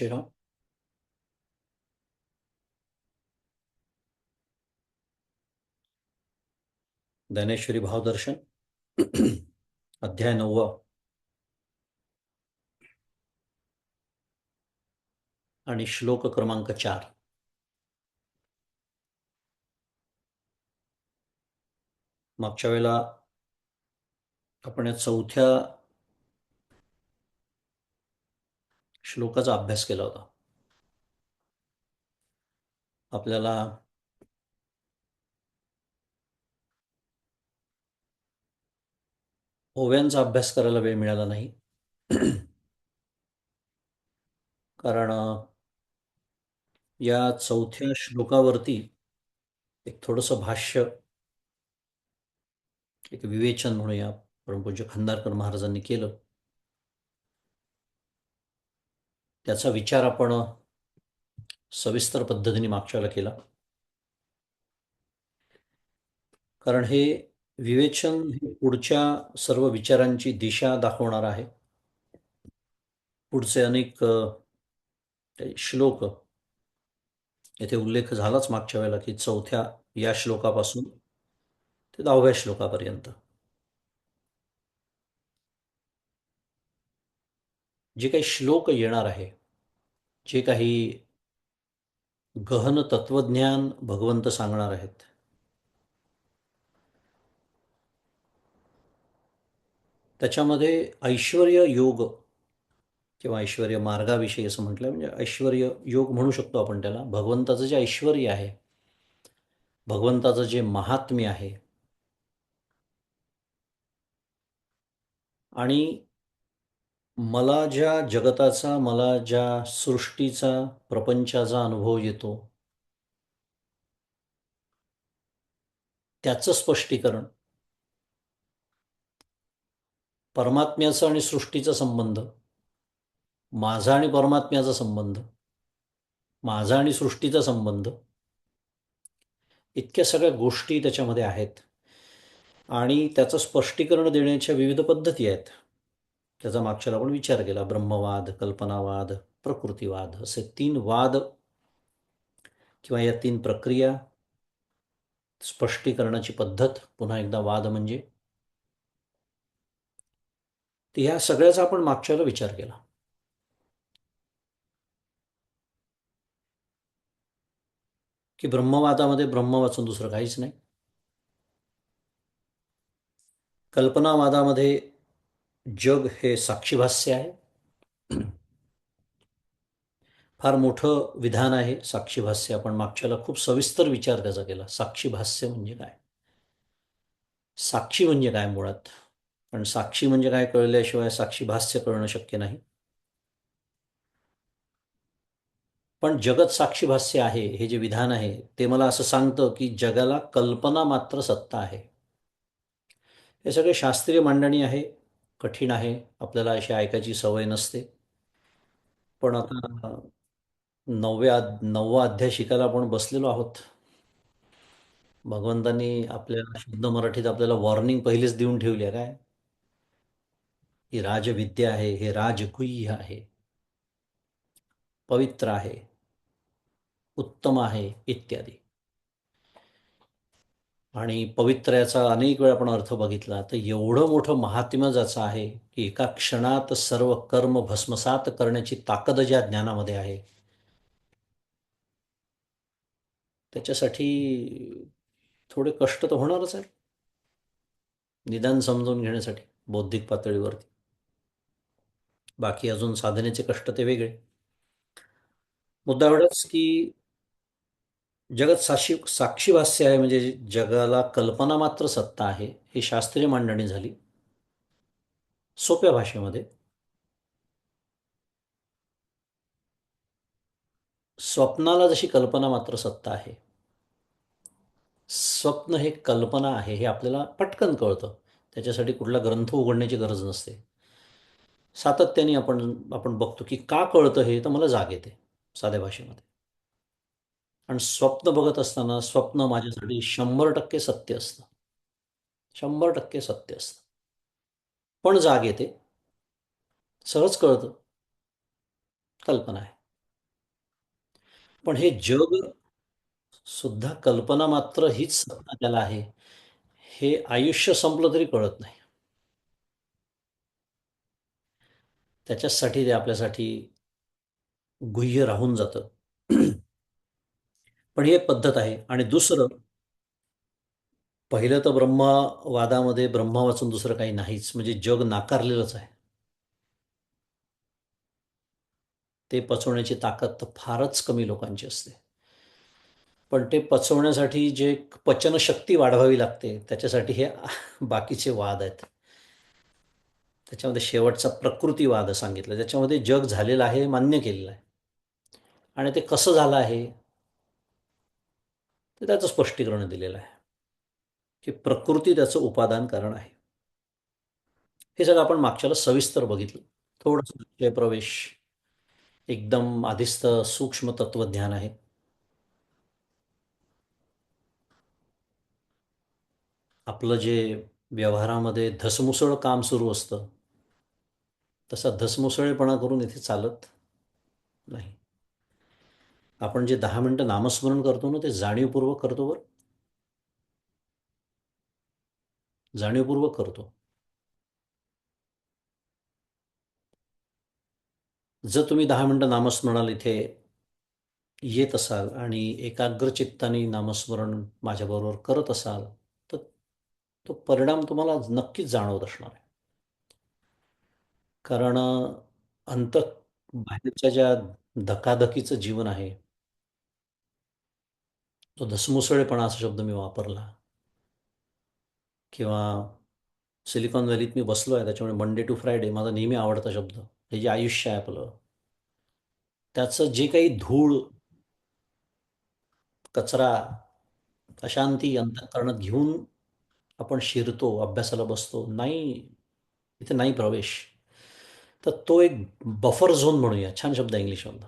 श्रीराम. ज्ञानेश्वरी भावदर्शन अध्याय 9 आणि श्लोक क्रमांक 4. मागच्या वेळेला आपण या चौथ्या श्लोकाचा अभ्यास केला होता. आपल्याला ओव्यांचा अभ्यास करायला वेळ मिळाला नाही. कारण या चौथ्या श्लोकावरती एक थोडंसं भाष्य, एक विवेचन म्हणूया, परमपूज्य खंदारकर महाराजांनी केलं. त्याचा विचार आपण सविस्तर पद्धतीने मागच्या वेळेला केला. कारण हे विवेचन हे पुढच्या सर्व विचारांची दिशा दाखवणार आहे. पुढचे अनेक श्लोक येथे उल्लेख झालाच मागच्या वेळेला की चौथ्या या श्लोकापासून ते 10व्या श्लोकापर्यंत जे काही श्लोक येणार आहे, जे काही गहन तत्वज्ञान भगवंत सांगणार आहेत, त्याच्यामध्ये ऐश्वर्य योग किंवा ऐश्वर्य मार्गाविषयी असं म्हटलं, म्हणजे ऐश्वर्य योग म्हणू शकतो आपण त्याला. भगवंताचं जे ऐश्वर्य आहे, भगवंताचं जे महात्म्य आहे आणि मला ज्या जगताचा, मला ज्या सृष्टीचा, प्रपंचाचा अनुभव येतो, त्याचं स्पष्टीकरण, परमात्म्याचा आणि सृष्टीचा संबंध, माझा आणि परमात्म्याचा संबंध, माझा आणि सृष्टीचा संबंध, इतक्या सगळ्या गोष्टी त्याच्यामध्ये आहेत आणि त्याचं स्पष्टीकरण देण्याच्या विविध पद्धती आहेत. त्याचा मागच्याला आपण विचार केला. ब्रह्मवाद, कल्पनावाद, प्रकृतीवाद असे 3 वाद किंवा या 3 प्रक्रिया, स्पष्टीकरणाची पद्धत, पुन्हा एकदा वाद म्हणजे, तर ह्या सगळ्याचा आपण मागच्याला विचार केला की ब्रह्मवादामध्ये ब्रह्म वाचून दुसरं काहीच नाही. कल्पनावादामध्ये जग हे साक्षीभास्य आहे. फार मोठं विधान आहे साक्षीभास्य. आपण मागच्याला खूप सविस्तर विचार त्याचा केला. साक्षीभास्य म्हणजे काय, साक्षी म्हणजे काय मुळात. पण साक्षी म्हणजे काय कळल्याशिवाय साक्षीभास्य कळणं शक्य नाही. पण जगत साक्षीभास्य आहे हे जे विधान आहे ते मला असं सांगतं की जगाला कल्पना मात्र सत्ता आहे. हे सगळे शास्त्रीय मांडणी आहे, कठीण आहे, आपल्याला अशी ऐकायची सवय नसते. पण आता 9वा अध्याय शिकायला आपण बसलेलो आहोत. भगवंतांनी आपल्याला शुद्ध मराठीत आपल्याला वॉर्निंग पहिलीच देऊन ठेवली आहे. काय, ही राजविद्या आहे, हे राजगुह्य आहे, पवित्र आहे, उत्तम आहे इत्यादी. आणि पवित्र याचा अनेक वेळा आपण अर्थ बघितला तर एवढं मोठं महात्म्य ज्याचं आहे की एका क्षणात सर्व कर्म भस्मसात करण्याची ताकद ज्या ज्ञानामध्ये आहे, त्याच्यासाठी थोडे कष्ट तर होणारच आहे, निदान समजून घेण्यासाठी बौद्धिक पातळीवरती. बाकी अजून साधनेचे कष्ट ते वेगळे. मुद्दा एवढाच की जगत साक्षीभास्य आहे, म्हणजे जगाला कल्पना मात्र सत्ता आहे, ही शास्त्रीय मांडणी झाली. सोप्या भाषेमध्ये, स्वप्नाला जशी कल्पना मात्र सत्ता आहे, स्वप्न हे कल्पना आहे हे आपल्याला पटकन कळतं. त्याच्यासाठी कुठला ग्रंथ उघडण्याची गरज नसते. सातत्याने आपण आपण बघतो की का कळतं हे, तर मला जाग येते साध्या भाषेमध्ये. आणि स्वप्न बघत असताना स्वप्न माझ्यासाठी 100% सत्य असतं, 100% सत्य असतं. पण जाग येते, सहज कळतं, कल्पना आहे. पण हे जग सुद्धा कल्पना मात्र हीच सत्ता त्याला आहे, हे आयुष्य संपलं तरी कळत नाही. त्याच्यासाठी ते आपल्यासाठी गुह्य राहून जातं. पण ही एक पद्धत आहे. आणि दुसरं, पहिलं तर ब्रह्मवादामध्ये ब्रह्म वाचून दुसरं काही नाहीच, म्हणजे जग नाकारलेलंच आहे. ते पचवण्याची ताकद तर फारच कमी लोकांची असते. पण ते पचवण्यासाठी जे पचनशक्ती वाढवावी लागते, त्याच्यासाठी हे बाकीचे वाद आहेत. त्याच्यामध्ये शेवटचा प्रकृतीवाद सांगितलं, त्याच्यामध्ये जग झालेलं आहे, मान्य केलेलं आहे. आणि ते कसं झालं आहे, ते त्याचं स्पष्टीकरण दिलेलं आहे, की प्रकृती त्याचं उपादान कारण आहे. हे सगळं आपण मागच्याला सविस्तर बघितलं. थोडंसं प्रवेश, एकदम आधीच तर सूक्ष्म तत्वज्ञान आहे. आपलं जे व्यवहारामध्ये धसमुसळ काम सुरू असतं, तसा धसमुसळेपणा करून इथे चालत नाही. आपण जे 10 मिनिटं नामस्मरण करतो ना, ते जाणीवपूर्वक करतो, बरं, जाणीवपूर्वक करतो. जर तुम्ही 10 मिनिटं नामस्मरणाला इथे येत असाल आणि एकाग्र चित्ताने नामस्मरण माझ्याबरोबर करत असाल, तर तो परिणाम तुम्हाला नक्कीच जाणवत असणार आहे. कारण बाहेरच्या ज्या धकाधकीचं जीवन आहे, तो धसमुसळेपणा असा शब्द मी वापरला, किंवा सिलिकॉन व्हॅलीत मी बसलो आहे, त्याच्यामुळे मंडे टू फ्रायडे माझा नेहमी आवडता शब्द, हे जे आयुष्य आहे आपलं, त्याचं जे काही धूळ, कचरा, अशांती अंतःकरणात घेऊन आपण शिरतो, अभ्यासाला बसतो, नाही, इथे नाही प्रवेश. तर तो एक बफर झोन म्हणूया, छान शब्द आहे इंग्लिशमधला.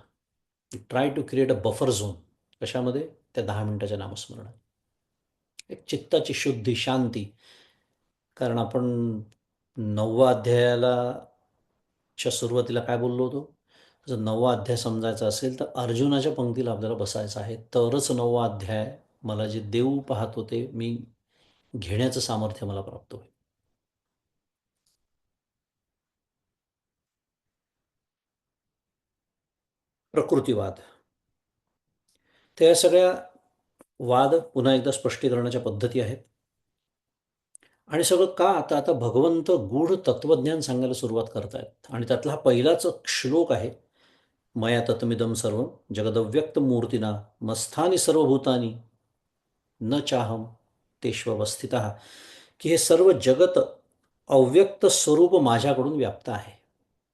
Try to create a buffer zone. कशामध्ये? त्या 10 मिनिटाच्या नामस्मरणात. एक चित्ताची शुद्धी, शांती. कारण आपण 9व्या अध्यायाला च्या सुरुवातीला काय बोललो होतो? जर 9वा अध्याय समजायचा असेल तर अर्जुनाच्या पंक्तीला आपल्याला बसायचं आहे, तरच 9वा अध्याय मला जे देऊ पाहत होते मी घेण्याचं सामर्थ्य मला प्राप्त होईल. प्रकृतीवाद. तर या सगळ्या वाद पुन्हा एकदा स्पष्टीकरणाच्या पद्धती आहेत. आणि सगळं का? आता आता भगवंत गूढ तत्वज्ञान सांगायला सुरुवात करतायत, आणि त्यातला हा पहिलाच श्लोक आहे. मया ततमिदं सर्व जगदव्यक्त मूर्तिना मस्थानी सर्वभूतानी न चाहम तेष्वस्थितः, की हे सर्व जगत अव्यक्त स्वरूप माझ्याकडून व्याप्त आहे.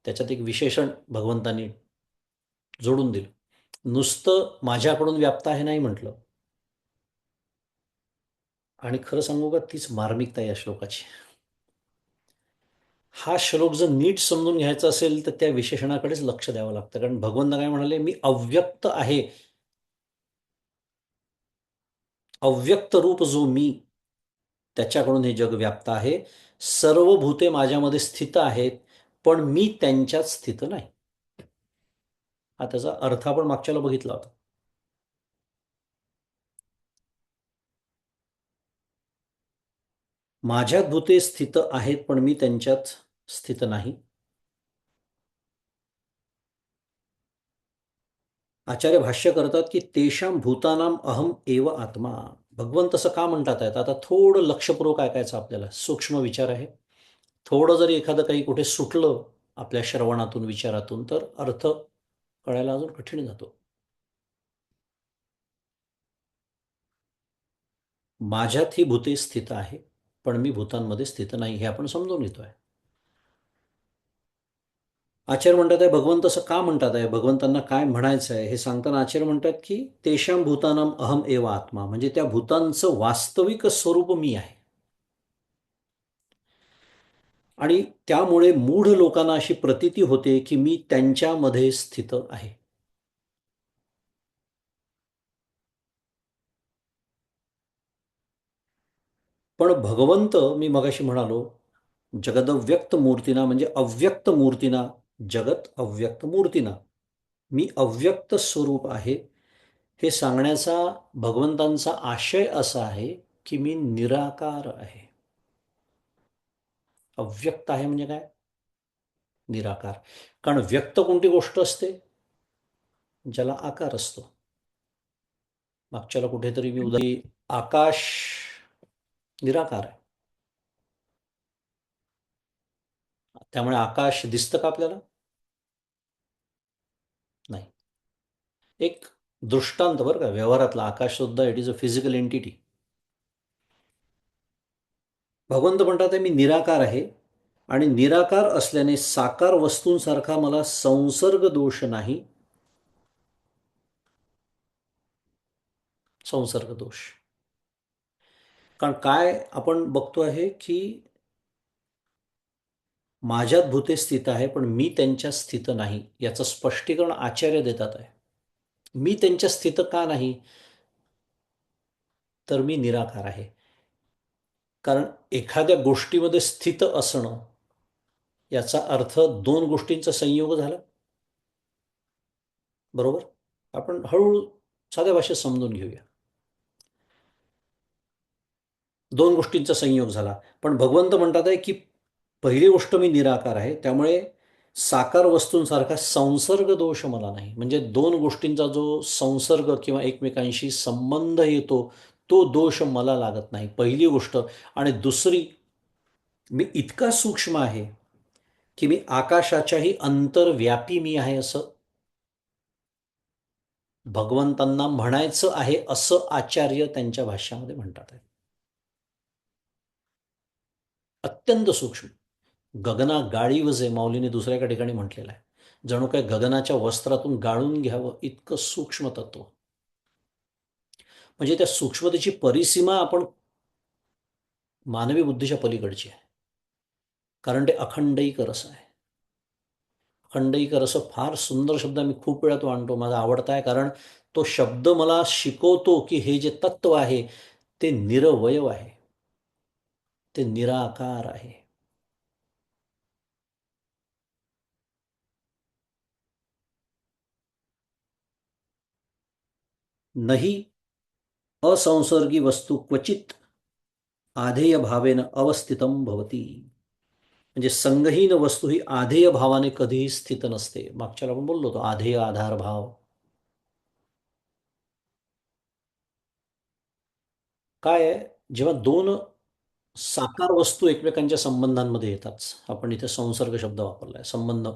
त्याच्यात एक विशेषण भगवंतांनी जोडून दिलं. नुसतं माझ्याकडून व्याप्त आहे नाही म्हटलं. आणि खरं सांगू का, तीच मार्मिकता आहे या श्लोकाची. हा श्लोक जर नीट समजून घ्यायचा असेल तर त्या विशेषणाकडेच लक्ष द्यावं लागतं. कारण भगवंत काय म्हणाले, मी अव्यक्त आहे. अव्यक्त रूप जो मी, त्याच्याकडून हे जग व्याप्त आहे. सर्व भूते माझ्यामध्ये स्थित आहेत, पण मी त्यांच्यात स्थित नाही. हा त्याचा अर्थ आपण मागच्याला बघितला होता. माझ्यात भूते स्थित आहेत, पण मी त्यांच्यात स्थित नाही. आचार्य भाष्य करतात की तेषां भूतानाम अहम एव आत्मा. भगवंत असं का म्हणतात आहेत? आता थोडं लक्षपूर्वक ऐकायचं आपल्याला, सूक्ष्म विचार आहे. थोडं जरी एखादं काही कुठे सुटलं आपल्या श्रवणातून, विचारातून, तर अर्थ कळायला अजून कठीण जातो. माझ्यात ही भूते स्थित आहे, पण मी भूतांमध्ये स्थित नाही, हे आपण समजून घेतोय. आचार्य म्हणतात आहे भगवंत असं का म्हणतात आहे, भगवंतांना काय म्हणायचं आहे हे सांगताना आचार्य म्हणतात की तेषां भूतानाम अहम एव आत्मा, म्हणजे त्या भूतांचं वास्तविक स्वरूप मी आहे. आणि त्यामुळे मूढ लोकांना अशी प्रतीती होते की मी त्यांच्यामध्ये स्थित आहे. पण भगवंत, मी मगाशी म्हणालो, जगदव्यक्त मूर्तीना, म्हणजे अव्यक्त मूर्तीना, जगत अव्यक्त मूर्तीना, मी अव्यक्त स्वरूप आहे. हे सांगण्याचा भगवंतांचा आशय असा आहे की मी निराकार आहे. अव्यक्त आहे म्हणजे काय? निराकार. कारण व्यक्त कोणती गोष्ट असते? ज्याला आकार असतो. मागच्याला कुठेतरी मी आकाश निराकार आहे. त्यामुळे आकाश दिसतं का आपल्याला? नाही. एक दृष्टांत बरं का व्यवहारातला, आकाश सुद्धा it is a physical entity. भगवंत म्हणतात आहे मी निराकार आहे आणि निराकार असल्याने साकार वस्तूंसारखा मला संसर्ग दोष नाही. संसर्ग दोष. कारण काय आपण बघतो आहे की माझ्यात भूते स्थित आहे पण मी त्यांच्या स्थित नाही, याचं स्पष्टीकरण आचार्य देतात आहे. मी त्यांच्या स्थित का नाही? तर मी निराकार आहे. कारण एखाद्या गोष्टीमध्ये स्थित असणं याचा अर्थ दोन गोष्टींचा संयोग झाला. बरोबर. आपण हळूहळू साध्या भाषेत समजून घेऊया. दोन गोष्टींचा संयोग झाला. पण भगवंत म्हणतात आहे की पहिली गोष्ट मी निराकार आहे, त्यामुळे साकार वस्तूंसारखा संसर्ग दोष मला नाही. म्हणजे दोन गोष्टींचा जो संसर्ग किंवा एकमेकांशी संबंध येतो तो दोष मला लागत नाही, पहिली गोष्ट. आणि दुसरी, मी इतका सूक्ष्म आहे की मी आकाशाच्याही अंतर्व्यापी मी आहे असं भगवंतांना म्हणायचं आहे, असं आचार्य त्यांच्या भाष्यामध्ये म्हणतात आहे. अत्यंत सूक्ष्म. गगना गाळीव जे माऊलीने दुसऱ्या एका ठिकाणी म्हटलेलं आहे. जणू काय गगनाच्या वस्त्रातून गाळून घ्यावं इतकं सूक्ष्म तत्व. म्हणजे त्या सूक्ष्मतेची परिसीमा आपण मानवी बुद्धीच्या पलीकडची आहे. कारण ते अखंडैक रस आहे. अखंडैक रस फार सुंदर शब्द, मी खूप वेळा तो आणतो, माझा आवडता आहे. कारण तो शब्द मला शिकवतो की हे जे तत्व आहे ते निरवयव आहे, ते निराकार आहे. नाही असंसर्गी वस्तू क्वचित आधेय भावेन अवस्थितम भवती. म्हणजे संगहीन वस्तू ही आधेय भावाने कधीही स्थित नसते. मागच्याला आपण बोललो होतो आधेय आधार भाव. काय आहे, जेव्हा दोन साकार वस्तू एकमेकांच्या संबंधांमध्ये येतात, आपण इथे संसर्ग शब्द वापरलाय, संबंध,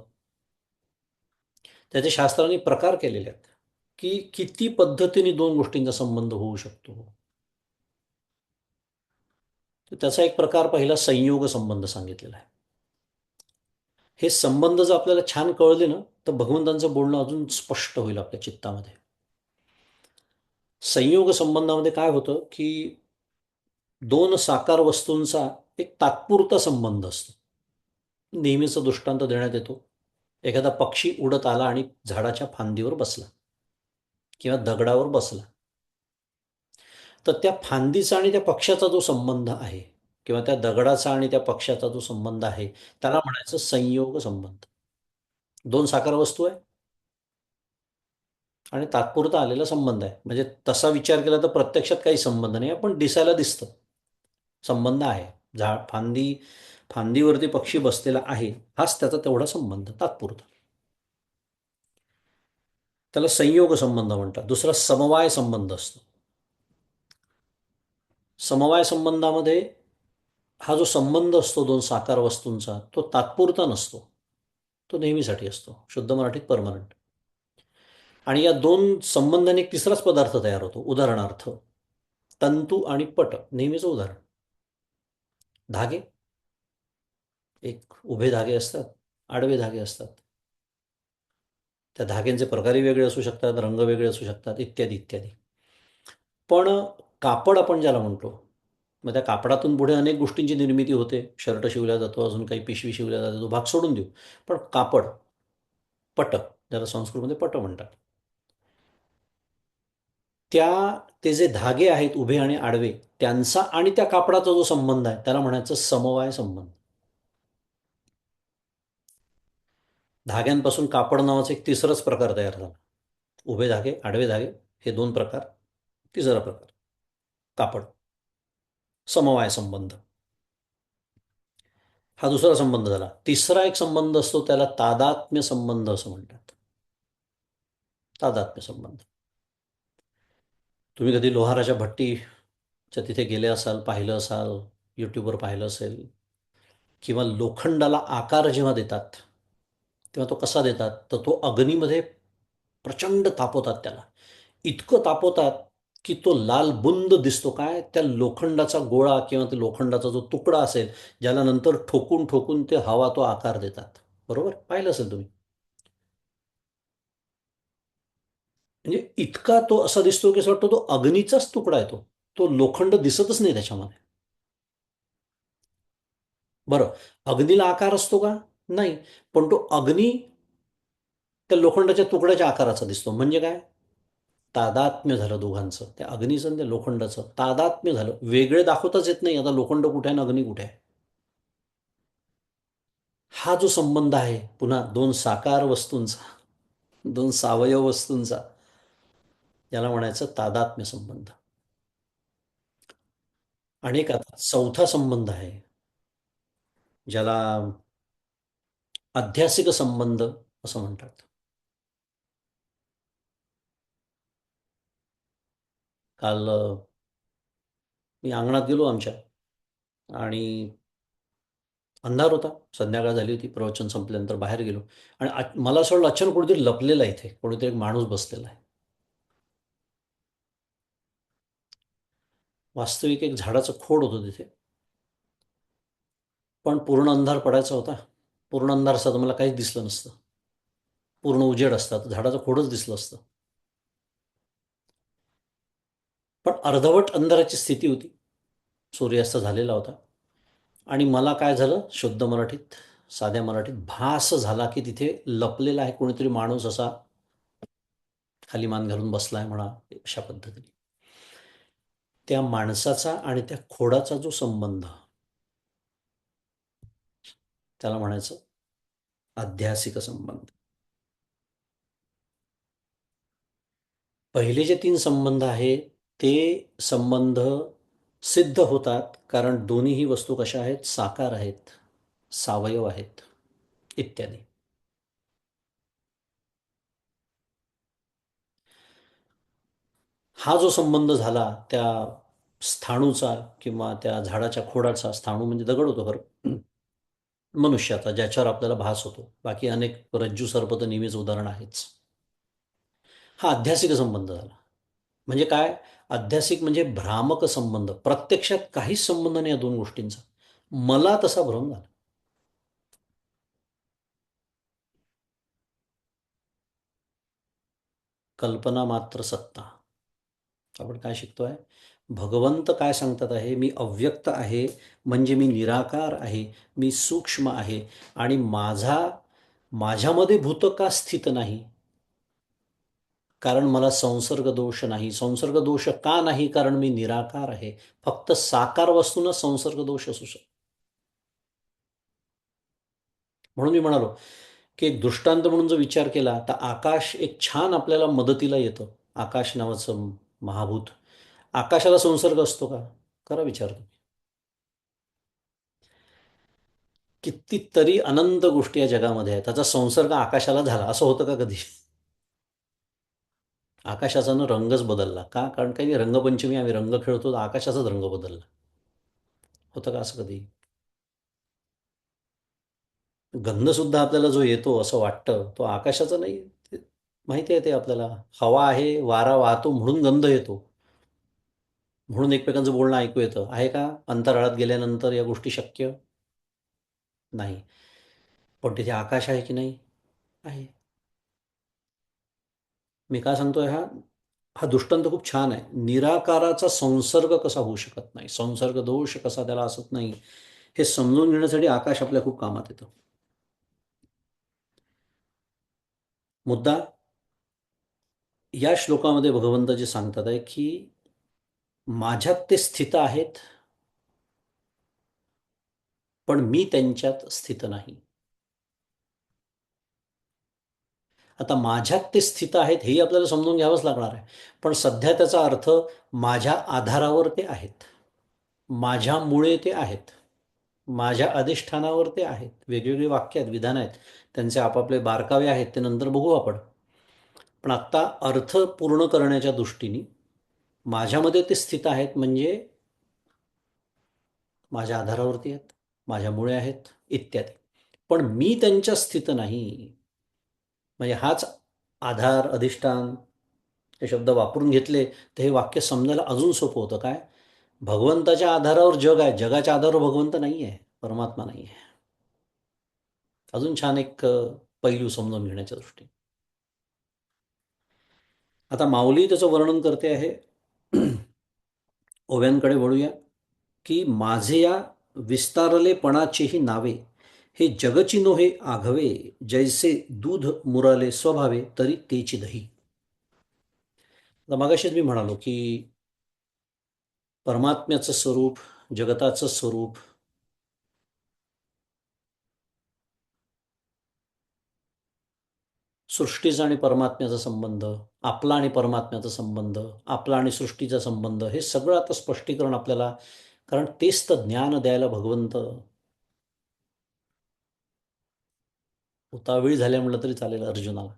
त्याचे शास्त्रांनी प्रकार केलेले आहेत की किती पद्धतीने दोन गोष्टींचा संबंध होऊ शकतो. तर त्याचा एक प्रकार पहिला संयोग संबंध सांगितलेला आहे. हे संबंध जर आपल्याला छान कळले ना, तर भगवंतांचं बोलणं अजून स्पष्ट होईल आपल्या चित्तामध्ये. संयोग संबंधामध्ये काय होतं की दोन साकार वस्तूंचा एक तात्पुरता संबंध असतो. नेहमीचा दृष्टांत देण्यात येतो. एखादा पक्षी उडत आला आणि झाडाच्या फांदीवर बसला किंवा दगडावर बसला, तर त्या फांदीचा आणि त्या पक्षाचा जो संबंध आहे किंवा त्या दगडाचा आणि त्या पक्षाचा जो संबंध आहे त्याला म्हणायचं संयोग संबंध. दोन साकार वस्तू आहे आणि तात्पुरता आलेला संबंध आहे. म्हणजे तसा विचार केला तर प्रत्यक्षात काही संबंध नाही, पण दिसायला दिसतं संबंध आहे. फांदीवरती पक्षी बसलेला आहे, हाच त्याचा तेवढा संबंध तात्पुरता. त्याला संयोग संबंध म्हणतात. दुसरा समवाय संबंध असतो. समवाय संबंधामध्ये हा जो संबंध असतो दोन साकार वस्तूंचा तो तात्पुरता नसतो, तो नेहमीसाठी असतो. शुद्ध मराठीत परमनंट. आणि या दोन संबंधाने एक तिसराच पदार्थ तयार होतो. उदाहरणार्थ तंतू आणि पट, नेहमीचं उदाहरण. धागे, एक उभे धागे असतात, आडवे धागे असतात. त्या धाग्यांचे प्रकारही वेगळे असू शकतात, रंग वेगळे असू शकतात, इत्यादी इत्यादी. पण कापड आपण ज्याला म्हणतो, मग त्या कापडातून पुढे अनेक गोष्टींची निर्मिती होते. शर्ट शिवला जातो, अजून काही पिशवी शिवल्या जातो, तो भाग सोडून देऊ. पण कापड, पट, ज्याला संस्कृतमध्ये पट म्हणतात, ते जे धागे आहेत उभे आणि आडवे, त्यांचा आणि त्या कापडाचा जो संबंध आहे त्याला म्हणायचं समवाय संबंध. धाग्यांपासून कापड नावाचा एक तिसराच प्रकार तयार झाला. उभे धागे, आडवे धागे, हे दोन प्रकार. तिसरा प्रकार कापड, समवाय संबंध. हा दुसरा संबंध झाला. तिसरा एक संबंध असतो, त्याला तादात्म्य संबंध असं म्हणतात. तादात्म्य संबंध. तुम्ही कधी लोहाराच्या भट्टीच्या तिथे गेले असाल, पाहिलं असाल, यूट्यूबवर पाहिलं असेल. किंवा लोखंडाला आकार जेव्हा देतात तेव्हा तो कसा देतात, तर तो अग्नीमध्ये प्रचंड तापवतात त्याला. इतकं तापवतात की तो लाल बुंद दिसतो. काय, त्या लोखंडाचा गोळा किंवा ते लोखंडाचा जो तुकडा असेल, ज्याला नंतर ठोकून ठोकून ते हवा तो आकार देतात. बरोबर पाहिलं असेल तुम्ही. म्हणजे इतका तो असा दिसतो की असं वाटतं तो अग्नीचाच तुकडा आहे. तो लोखंड दिसतच नाही त्याच्यामध्ये. बरं, अग्नीला आकार असतो का? नाही. पण तो अग्नी त्या लोखंडाच्या तुकड्याच्या आकाराचा दिसतो. म्हणजे काय, तादात्म्य झालं दोघांचं, त्या अग्नीचं आणि त्या लोखंडाचं तादात्म्य झालं. वेगळे दाखवताच येत नाही, आता लोखंड कुठे आहे आणि अग्नी कुठे आहे. हा जो संबंध आहे, पुन्हा दोन साकार वस्तूंचा, दोन सावयव वस्तूंचा, याला म्हणायचं तादात्म्य संबंध. आणि एक आता चौथा संबंध आहे, ज्याला अध्यासिक संबंध असं म्हणतात. काल मी अंगणात गेलो आमच्या, आणि अंधार होता, संध्याकाळ झाली होती. प्रवचन संपल्यानंतर बाहेर गेलो, आणि मला असं वाटलं अचानक कोणीतरी लपलेलं आहे इथे, कोणीतरी एक माणूस बसलेला आहे. वास्तविक एक झाडाचं खोड होतं तिथे. पण पूर्ण अंधार पडायचा होता. पूर्ण अंधार असता तर मला काहीच दिसलं नसतं. पूर्ण उजेड असता तर झाडाचं खोडच दिसलं असतं. पण अर्धवट अंधाराची स्थिती होती. सूर्यास्त झालेला होता. आणि मला काय झालं, शुद्ध मराठीत, साध्या मराठीत भास झाला की तिथे लपलेला आहे कोणीतरी माणूस, असा खाली मान घालून बसलाय म्हणा, अशा पद्धतीने. त्या माणसाचा आणि त्या खोडाचा जो संबंध, त्याला म्हणायचं अध्यासिक संबंध. पहिले जे तीन संबंध आहेत ते संबंध सिद्ध होतात, कारण दोन्हीही वस्तू कशा आहेत, साकार आहेत, सावयव आहेत, इत्यादी. हा जो संबंध झाला त्या स्थाणूचा किंवा त्या झाडाच्या खोडाचा, स्थाणू म्हणजे दगड होतो खरं, मनुष्याचा, ज्याच्यावर आपल्याला भास होतो. बाकी अनेक रज्जू सर्प तर नेहमीच उदाहरण आहेच. हा अध्यासिक संबंध झाला. म्हणजे काय, अध्यासिक म्हणजे भ्रामक संबंध. प्रत्यक्षात काहीच संबंध नाही या दोन गोष्टींचा. मला तसा भ्रम झाला. कल्पना मात्र सत्ता. आपण काय शिकतोय, भगवंत काय सांगतात आहे, मी अव्यक्त आहे, म्हणजे मी निराकार आहे, मी सूक्ष्म आहे, आणि माझ्यामध्ये भूत का स्थित नाही, कारण मला संसर्ग दोष नाही. संसर्ग दोष का नाही, कारण मी निराकार आहे. फक्त साकार वस्तूंना संसर्ग दोष असू शकतो. म्हणून मी म्हणालो की एक दृष्टांत म्हणून जर विचार केला तर आकाश एक छान आपल्याला मदतीला येतं. आकाश नावाचं महाभूत. आकाशाला संसर्ग असतो का? करा विचार तुम्ही. कितीतरी अनंत गोष्टी या जगामध्ये आहेत, त्याचा संसर्ग आकाशाला झाला असं होतं का कधी? आकाशाचा ना रंगच बदलला का? कारण काही रंगपंचमी आम्ही रंग खेळतो तर आकाशाचाच रंग बदलला. होतं का असं कधी? गंध सुद्धा आपल्याला जो येतो असं वाटतं तो आकाशाचा नाही. माहिती आहे ते आपल्याला. हवा आहे, वारा वाहतो म्हणून गंध येतो, म्हणून एकमेकांचं बोलणं ऐकू येतं. आहे का अंतराळात गेल्यानंतर या गोष्टी शक्य? नाही. पण तिथे आकाश आहे की नाही? आहे. मी काय सांगतोय, हा हा दृष्टांत खूप छान आहे. निराकाराचा संसर्ग कसा होऊ शकत नाही, संसर्ग दोष कसा त्याला असत नाही, हे समजून घेण्यासाठी आकाश आपल्या खूप कामात येतं. मुद्दा या श्लोकामध्ये भगवंत जे सांगतात आहे की माझ्यात ते स्थित आहेत, पण मी त्यांच्यात स्थित नाही. आता माझ्यात ते स्थित आहेत हेही आपल्याला समजून घ्यावंच लागणार आहे. पण सध्या त्याचा अर्थ माझ्या आधारावर ते आहेत, माझ्यामुळे ते आहेत, माझ्या अधिष्ठानावर ते आहेत. वेगवेगळी वाक्य आहेत, विधान आहेत, त्यांचे आपापले बारकावे आहेत, ते नंतर बघू आपण. पण आत्ता अर्थ पूर्ण करण्याच्या दृष्टीने माझ्यामध्ये ते स्थित आहेत, म्हणजे माझ्या आधारावरती आहेत, माझ्यामुळे आहेत, इत्यादी. पण मी त्यांच्या स्थित नाही. म्हणजे हाच आधार, अधिष्ठान हे शब्द वापरून घेतले तर हे वाक्य समजायला अजून सोपं होतं. काय? भगवंताच्या आधारावर जग आहे, जगाच्या आधारावर भगवंत नाही आहे, परमात्मा नाही आहे. अजून छान एक पैलू समजून घेण्याच्या दृष्टीने आता माऊली त्याचं वर्णन करते आहे. ओव्यांकडे वळूया, की माझे या विस्तारलेपणाचेही नावे, हे जगची नोहे आघवे, जैसे दूध मुराले स्वभावे तरी तेची दही. आता मगाशीच मी म्हणालो की परमात्म्याचं स्वरूप, जगताचं स्वरूप, सृष्टीचा आणि परमात्म्याचा संबंध, आपला आणि परमात्म्याचा संबंध, आपला आणि सृष्टीचा संबंध, हे सगळं आता स्पष्टीकरण आपल्याला, कारण तेच तर ज्ञान द्यायला भगवंत उतावीळ झाल्या म्हटलं तरी चालेल अर्जुनाला.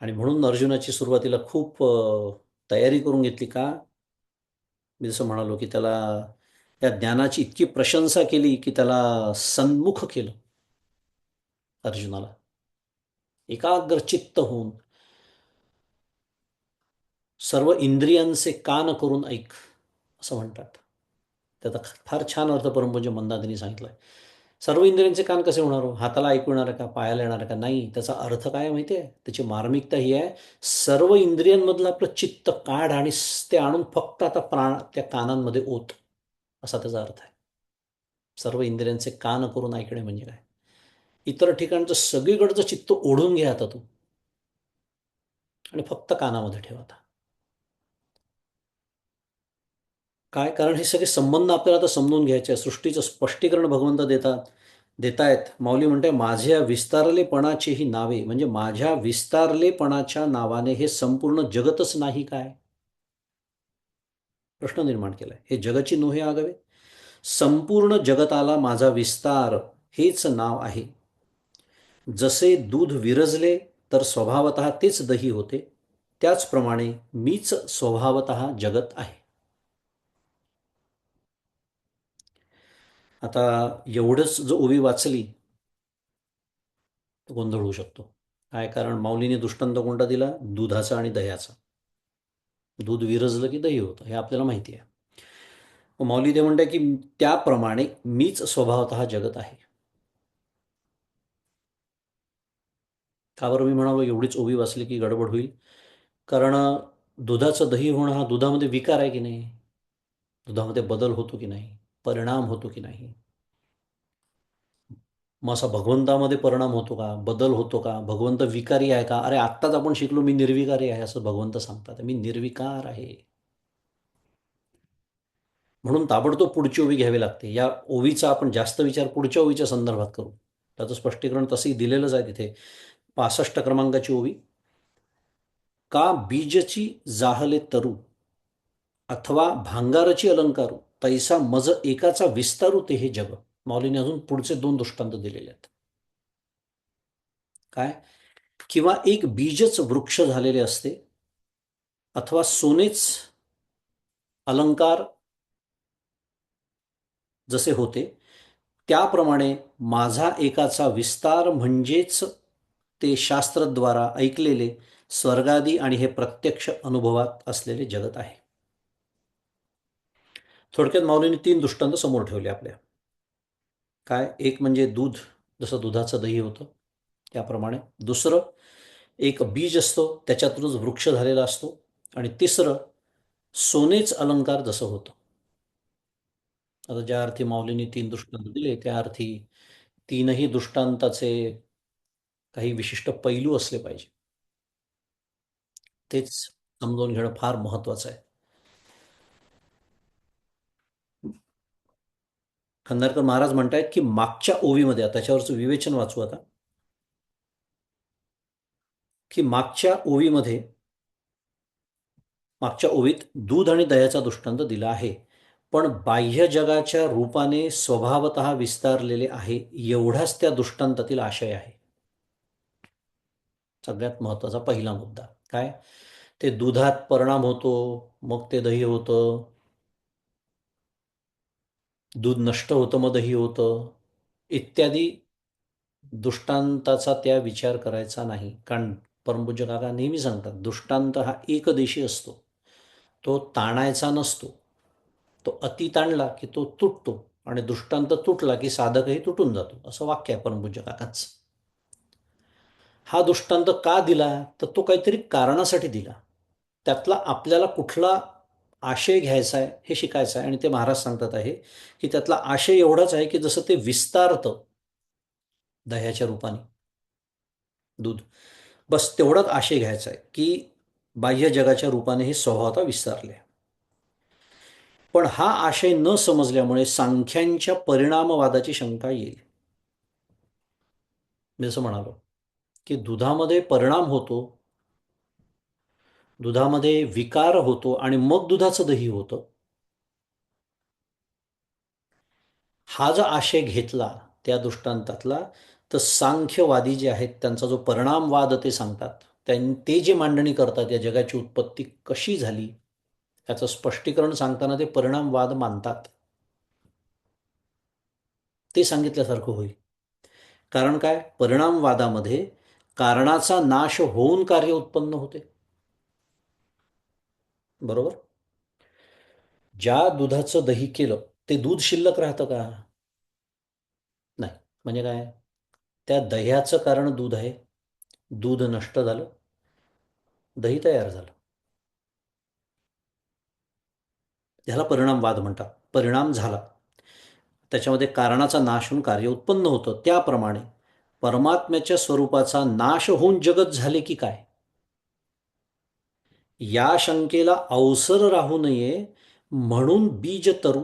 आणि म्हणून अर्जुनाची सुरुवातीला खूप तयारी करून घेतली. का? मी जसं म्हणालो की त्याला त्या ज्ञानाची इतकी प्रशंसा केली की त्याला सन्मुख केलं अर्जुनाला. एकाग्र चित्त होऊन सर्व इंद्रियांचे कान करून ऐक, असं म्हणतात. त्याचा फार छान अर्थ परमपूज्य मंदातींनी सांगितला आहे. सर्व इंद्रियांचे कान कसे होणार हो? हाताला ऐकू येणार आहे का? पायाला येणार आहे का? नाही. त्याचा अर्थ काय आहे माहिती आहे? त्याची मार्मिकता ही आहे, सर्व इंद्रियांमधलं आपलं चित्त काढ आणि ते आणून फक्त आता प्राण त्या कानांमध्ये ओत, असा त्याचा अर्थ आहे. सर्व इंद्रियांचे कान करून ऐकणे म्हणजे काय? इतर ठिकाणचं सगळीकडचं चित्त ओढून घ्या आता तू, आणि फक्त कानामध्ये ठेवा आता. काय? कारण हे सगळे संबंध आपल्याला आता समजून घ्यायचे आहे. सृष्टीचं स्पष्टीकरण भगवंत देतायत. माऊली म्हणते, माझ्या विस्तारलेपणाची नावे, म्हणजे माझ्या विस्तारलेपणाच्या नावाने हे संपूर्ण जगतच नाही काय? प्रश्न निर्माण केलाय. हे जगची नोहे आगवे, संपूर्ण जगताला माझा विस्तार हेच नाव आहे. जसे दूध विरजले तर स्वभावतः तेच दही होते, त्याचप्रमाणे मीच स्वभावतः जगत आहे. आता एवढंच जो ओवी वाचली तो गोंधळ होऊ शकतो. काय? कारण माऊलीने दृष्टांत कोणता दिला? दुधाचा आणि दह्याचा. दूध विरजलं की दही होतं, हे आपल्याला माहिती आहे. मग माऊली ते म्हणते की त्याप्रमाणे मीच स्वभावतः जगत आहे. का बरं मी म्हणालो एवढीच ओवी वाचली की गडबड होईल? कारण दुधाचं दही होणं हा दुधामध्ये विकार आहे की नाही? दुधामध्ये बदल होतो की नाही? परिणाम होतो की नाही? मग असा भगवंतामध्ये परिणाम होतो का? बदल होतो का? भगवंत विकारी आहे का? अरे आत्ताच आपण शिकलो मी निर्विकारी आहे, असं भगवंत सांगतात. मी निर्विकार आहे. म्हणून ताबडतोब पुढची ओवी घ्यावी लागते. या ओवीचा आपण जास्त विचार पुढच्या ओवीच्या संदर्भात करू. त्याचं स्पष्टीकरण तसंही दिलेलंच आहे तिथे. 65 क्रमांकाची ओवी. का बीजची जाहले तरू, अथवा भांगारची अलंकारू, तैसा मज एकाचा विस्तारू ते हे जग. माऊलीने अजून पुढचे 2 दृष्टांत दिलेले आहेत. काय? किंवा एक बीजच वृक्ष झालेले असते, अथवा सोनेच अलंकार जसे होते, त्याप्रमाणे माझा एकाचा विस्तार म्हणजेच ते शास्त्रद्वारा ऐकलेले स्वर्गादी आणि हे प्रत्यक्ष अनुभवात असलेले जगत आहे. थोडक्यात माऊलीने 3 दृष्टांत समोर ठेवले आपल्या. काय? एक म्हणजे दूध, जसं दुधाचं दही होतं त्याप्रमाणे. दुसरं, एक बीज असतो, त्याच्यातूनच वृक्ष झालेला असतो. आणि तिसरं, सोनेच अलंकार जसं होतं. आता ज्या अर्थी माऊलींनी 3 दृष्टांत दिले, त्या अर्थी 3ही दृष्टांताचे काही विशिष्ट पैलू असले पाहिजे. तेच समजून घेणं फार महत्त्वाचं आहे. खंदारकर महाराज म्हणतायत की मागच्या ओवीमध्ये, त्याच्यावरचं विवेचन वाचू आता. की मागच्या ओवीत दूध आणि दह्याचा दृष्टांत दिला आहे, पण बाह्य जगाच्या रूपाने स्वभावतः विस्तारलेले आहे एवढाच त्या दृष्टांतातील आशय आहे. सगळ्यात महत्त्वाचा पहिला मुद्दा काय? ते दुधात परिणाम होतो, मग ते दही होतं, दूध नष्ट होतं मग दही होतं, इत्यादी दृष्टांताचा त्या विचार करायचा नाही. कारण परमपूज्य काका नेहमी सांगतात, दृष्टांत हा एकदेशी असतो, तो ताणायचा नसतो. तो अति ताणला की तो तुटतो आणि दृष्टांत तुटला की साधकही तुटून जातो, असं वाक्य आहे परमपूज्य काकांचं. हा दृष्टांत का दिला? तर तो काहीतरी कारणासाठी दिला. त्यातला आपल्याला कुठला आशय घ्यायचा आहे हे शिकायचं आहे. आणि ते महाराज सांगतात आहे की त्यातला आशय एवढाच आहे की जसं ते विस्तारतं दह्याच्या रूपाने दूध, बस तेवढाच आशय घ्यायचा आहे की बाह्य जगाच्या रूपाने हे स्वभावता विस्तारले. पण हा आशय न समजल्यामुळे सांख्यांच्या परिणामवादाची शंका येईल. मी जसं म्हणालो की दुधामध्ये परिणाम होतो, दुधामध्ये विकार होतो आणि मग दुधाचं दही होतं. हा जो आशय घेतला त्या दृष्टांतातला, तर सांख्यवादी जे आहेत त्यांचा जो परिणामवाद ते सांगतात, ते जे मांडणी करतात या जगाची उत्पत्ती कशी झाली याचं स्पष्टीकरण सांगताना ते परिणामवाद मानतात. ते सांगितल्यासारखं होईल. कारण काय? परिणामवादामध्ये कारणाचा नाश होऊन कार्य उत्पन्न होते. बरोबर? ज्या दुधाचं दही केलं ते दूध शिल्लक राहतं का? नाही. म्हणजे काय? त्या दह्याचं कारण दूध आहे, दूध नष्ट झालं, दही तयार झालं. ह्याला परिणामवाद म्हणतात. परिणाम झाला, त्याच्यामध्ये कारणाचा नाश होऊन कार्य उत्पन्न होतं. त्याप्रमाणे परमात्म्याच्या स्वरूपाचा नाश होऊन जगत झाले की काय, या शंकेला अवसर राहू नये म्हणून बीज तरु,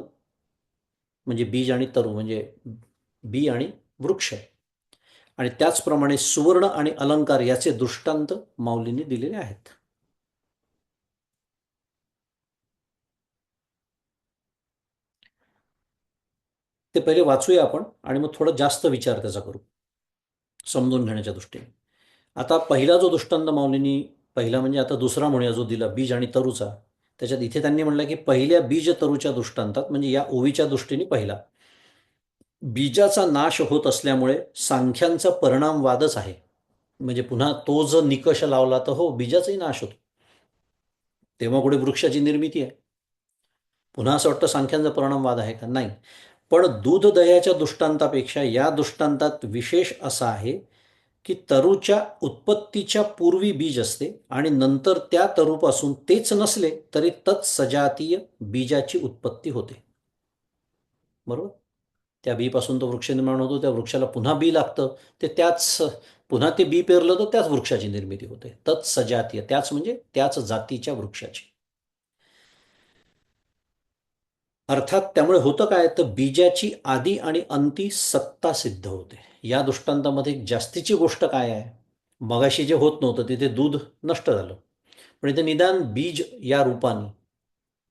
म्हणजे बीज आणि तरु म्हणजे बी आणि वृक्ष, आणि त्याचप्रमाणे सुवर्ण आणि अलंकार याचे दृष्टांत माऊलींनी दिलेले आहेत. ते पहिले वाचूया आपण आणि मग थोडं जास्त विचार त्याचा करू समजून घेण्याच्या दृष्टीने. आता पहिला जो दृष्टांत माऊलींनी, पहिला म्हणजे आता दुसरा म्हणूया जो दिला बीज आणि तरूचा, त्याच्यात इथे त्यांनी म्हटलं की पहिल्या बीज तरूच्या दृष्टांतात म्हणजे या ओवीच्या दृष्टीने पहिला बीजाचा नाश होत असल्यामुळे सांख्यांचा परिणामवादच आहे. म्हणजे पुन्हा तो जर निकष लावला तर हो बीजाचाही नाश होतो, तेव्हा कुठे वृक्षाची निर्मिती आहे. पुन्हा असं वाटतं सांख्यांचा परिणामवाद आहे का? नाही. पण दूध दह्याच्या दृष्टांतापेक्षा या दृष्टांतात विशेष असा आहे की तरूच्या उत्पत्तीच्या पूर्वी बीज असते आणि नंतर त्या तरूपासून तेच नसले तरी तत्सजातीय बीजाची उत्पत्ती होते. बरोबर? त्या बीपासून तो वृक्ष निर्माण होतो, त्या वृक्षाला पुन्हा बी लागतं, ते त्याच पुन्हा ते बी पेरलं तर त्याच वृक्षाची निर्मिती होते. तत्सजातीय, त्याच म्हणजे त्याच जातीच्या वृक्षाची. अर्थात त्यामुळे होतं काय, तर बीजाची आदी आणि अंती सत्ता सिद्ध होते. या दृष्टांतामध्ये जास्तीची गोष्ट काय आहे? मगाशी जे होत नव्हतं तिथे दूध नष्ट झालं, पण इथे निदान बीज या रूपाने,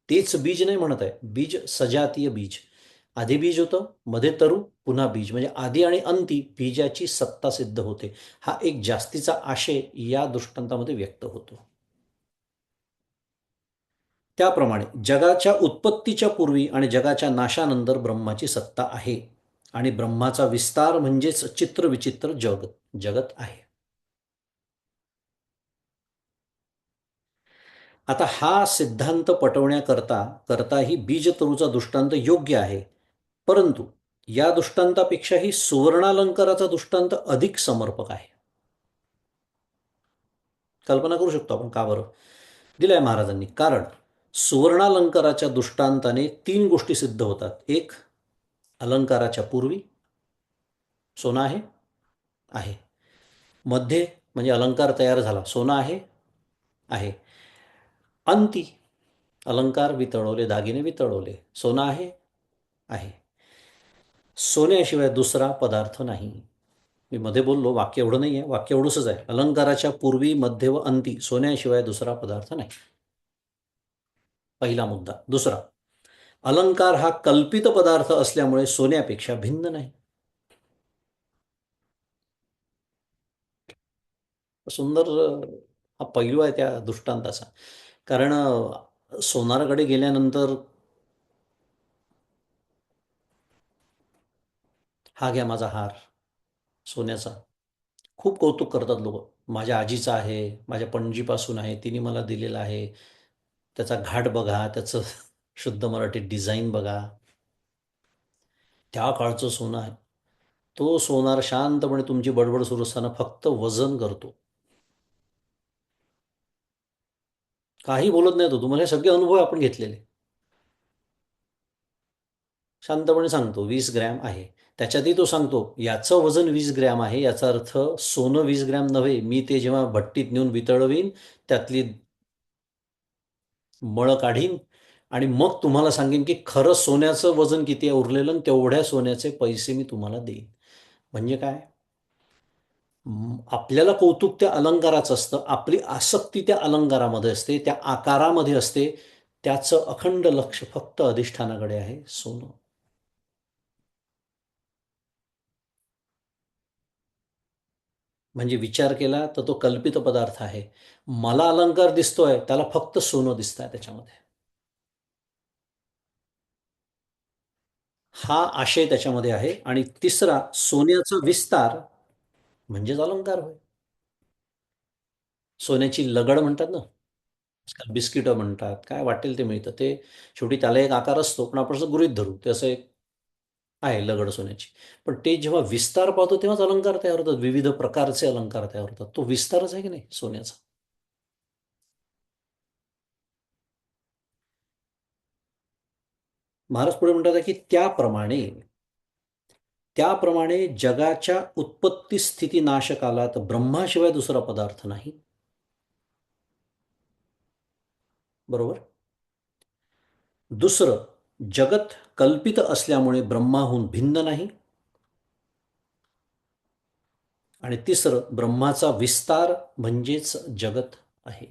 तेच बीज नाही म्हणत आहे, बीज सजातीय बीज. आधी बीज होतं, मध्ये तरु, पुन्हा बीज, म्हणजे आधी आणि अंती बीजाची सत्ता सिद्ध होते. हा एक जास्तीचा आशय या दृष्टांतामध्ये व्यक्त होतो. त्याप्रमाणे जगाच्या उत्पत्तीच्या पूर्वी आणि जगाच्या नाशानंतर ब्रह्माची सत्ता आहे आणि ब्रह्माचा विस्तार म्हणजेच चित्रविचित्र जगत आहे. आता हा सिद्धांत पटवण्याकरता करताही बीजतरूचा दृष्टांत योग्य आहे, परंतु या दृष्टांतापेक्षाही सुवर्णालंकाराचा दृष्टांत अधिक समर्पक आहे. कल्पना करू शकतो आपण का बरं दिलाय महाराजांनी? कारण सुवर्णालंकाराच्या दृष्टांताने तीन गोष्टी सिद्ध होतात. एक, अलंकाराच्या पूर्वी सोनं आहे, आहे. मध्ये म्हणजे अलंकार तयार झाला, सोनं आहे, आहे. अंती अलंकार वितळवले, दागिने वितळवले, सोनं आहे, आहे. सोन्याशिवाय दुसरा पदार्थ नाही. मी मध्ये बोललो, वाक्य एवढं नाही आहे, वाक्य एवढंच आहे. अलंकाराच्या पूर्वी, मध्ये व अंती सोन्याशिवाय दुसरा पदार्थ नाही. पहिला मुद्दा. दुसरा, अलंकार हा कल्पित पदार्थ असल्यामुळे सोन्यापेक्षा भिन्न नाही. सुंदर हा पैलू आहे त्या दृष्टांताचा. कारण सोनाराकडे गेल्यानंतर, हा घ्या माझा हार सोन्याचा. खूप कौतुक करतात लोक. माझ्या आजीचा आहे, माझ्या पणजीपासून आहे, तिने मला दिलेला आहे. त्याचा घाट बघा, त्याचं शुद्ध मराठी डिझाईन बघा. त्या काळचं सोनं आहे. तो सोनार शांतपणे तुमची बडबड सुरू असताना फक्त वजन करतो. काही बोलत नाही तो. तुम्हाला हे सगळे अनुभव आपण घेतलेले. शांतपणे सांगतो 20 ग्रॅम आहे. त्याच्यातही तो सांगतो याचं वजन 20 ग्रॅम आहे, याचा अर्थ सोनं 20 ग्रॅम नव्हे. मी ते जेव्हा भट्टीत नेऊन वितळवीन, त्यातली मळ काढीन आणि मग तुम्हाला सांगेन की खरं सोन्याचं वजन किती आहे उरलेलं, आणि तेवढ्या सोन्याचे पैसे मी तुम्हाला देईन. म्हणजे काय? आपल्याला कौतुक त्या अलंकाराचं असतं, आपली आसक्ती त्या अलंकारामध्ये असते, त्या आकारामध्ये असते. त्याचं अखंड लक्ष फक्त अधिष्ठानाकडे आहे, सोनं. म्हणजे विचार केला तर तो कल्पित पदार्थ आहे. मला अलंकार दिसतोय, त्याला फक्त सोनं दिसतंय त्याच्यामध्ये. हा आशय त्याच्यामध्ये आहे. आणि तिसरा, सोन्याचा विस्तार म्हणजेच अलंकार होय. सोन्याची लगड म्हणतात ना, आजकाल बिस्किटं म्हणतात, काय वाटेल ते मिळतं ते. शेवटी त्याला एक आकार असतो, पण आपण असं गृहीत धरू ते असं एक आहे लगड सोन्याची. पण ते जेव्हा विस्तार पाहतो तेव्हाच अलंकार तयार होतात, विविध प्रकारचे अलंकार तयार होतात. तो विस्तारच आहे की नाही सोन्याचा. महाराज पुढे म्हणतात की त्याप्रमाणे जगाच्या उत्पत्ती स्थिती नाशकालात ब्रह्माशिवाय दुसरा पदार्थ नाही. बरोबर. दुसरं, जगत कल्पित असल्यामुळे ब्रह्माहून भिन्न नाही. आणि तिसरं, ब्रह्माचा विस्तार म्हणजेच जगत आहे.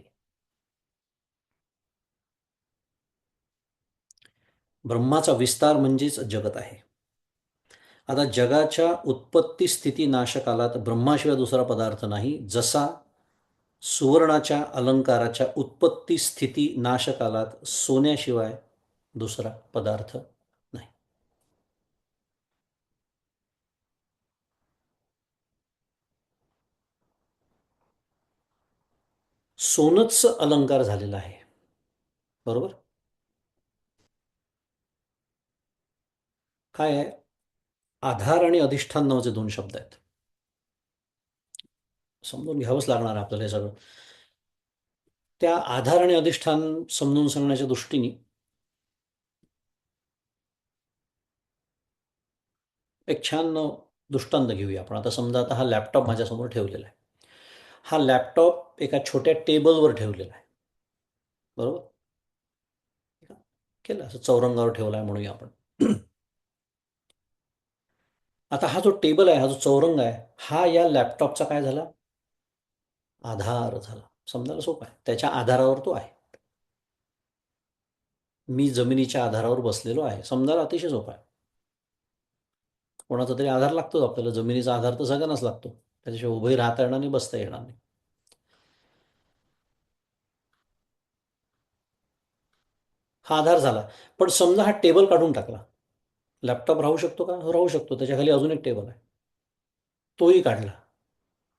ब्रह्माचा विस्तार म्हणजेच जगत आहे. आता जगाच्या उत्पत्ती स्थिती नाशकालात ब्रह्माशिवाय दुसरा पदार्थ नाही. जसा सुवर्णाच्या अलंकाराच्या उत्पत्ती स्थिती नाशकालात सोन्याशिवाय दुसरा पदार्थ नाही. सोनच अलंकार झालेला आहे. बरोबर. काय आहे? आधार आणि अधिष्ठान नावाचे दोन शब्द आहेत. समजून घ्यावंच लागणार आहे आपल्याला हे सगळं. त्या आधार आणि अधिष्ठान समजून सांगण्याच्या दृष्टीने एक छान दृष्टांत घेऊया आपण. आता समजा, आता हा लॅपटॉप माझ्यासमोर ठेवलेला आहे. हा लॅपटॉप एका छोट्या टेबलवर ठेवलेला आहे. बरोबर. केलं असं चौरंगावर ठेवला आहे म्हणूया आपण. आता हा जो टेबल आहे, हा जो चौरंग आहे, हा या लॅपटॉपचा काय झाला? आधार झाला. समजायला सोपं आहे. त्याच्या आधारावर तो आहे. मी जमिनीच्या आधारावर बसलेलो आहे. समजायला अतिशय सोपं आहे. कोणाचा तरी आधार लागतोच आपल्याला. जमिनीचा आधार तर सगळ्यांनाच लागतो. त्याच्याशिवाय उभंही राहता येणार नाही, बसता येणार नाही. हा आधार झाला. पण समजा हा टेबल काढून टाकला, लॅपटॉप राहू शकतो का? हो, राहू शकतो. त्याच्या खाली अजून एक टेबल आहे, तोही काढला,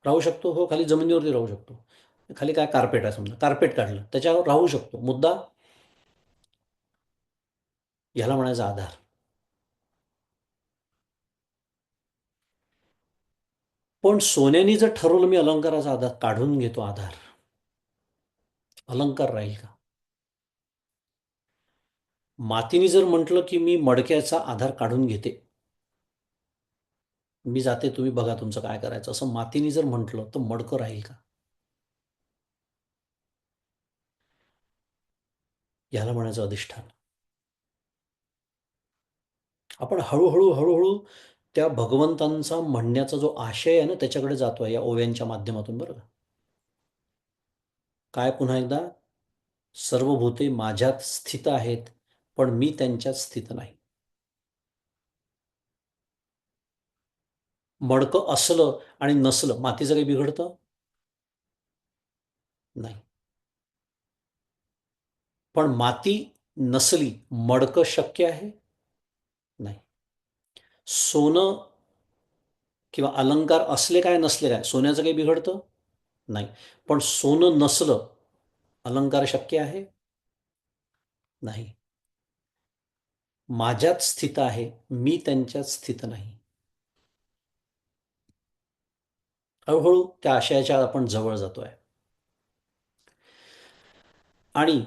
राहू शकतो. हो, खाली जमिनीवरती राहू शकतो. खाली काय कार्पेट आहे, समजा कार्पेट काढलं, त्याच्यावर राहू शकतो. मुद्दा, ह्याला म्हणायचा आधार. पण सोन्याने जर ठरवलं मी अलंकाराचा आधार काढून घेतो, आधार, अलंकार राहील का? मातीने जर म्हटलं की मी मडक्याचा आधार काढून घेते, मी जाते, तुम्ही बघा तुमचं काय करायचं, असं मातीने जर म्हटलं तर मडकं राहील का? ह्याला म्हणायचं अधिष्ठान. आपण हळूहळू त्या भगवंतांचा म्हणण्याचा जो आशय आहे ना त्याच्याकडे जातोय या ओव्यांच्या माध्यमातून, बरं का. काय पुन्हा एकदा? सर्व भूते माझ्यात स्थित आहेत, पण मी त्यांच्यात स्थित नाही. मडकं असलं आणि नसलं मातीचं काही बिघडतं? नाही. पण माती नसली मडकं शक्य आहे? नाही. सोनं किंवा अलंकार असले काय नसले काय सोन्याचं काही बिघडतं? नाही. पण सोनं नसलं अलंकार शक्य आहे? नाही. माझ्यात स्थित आहे, मी त्यांच्यात स्थित नाही. हळूहळू त्या आशयाच्या आपण जवळ जातोय. आणि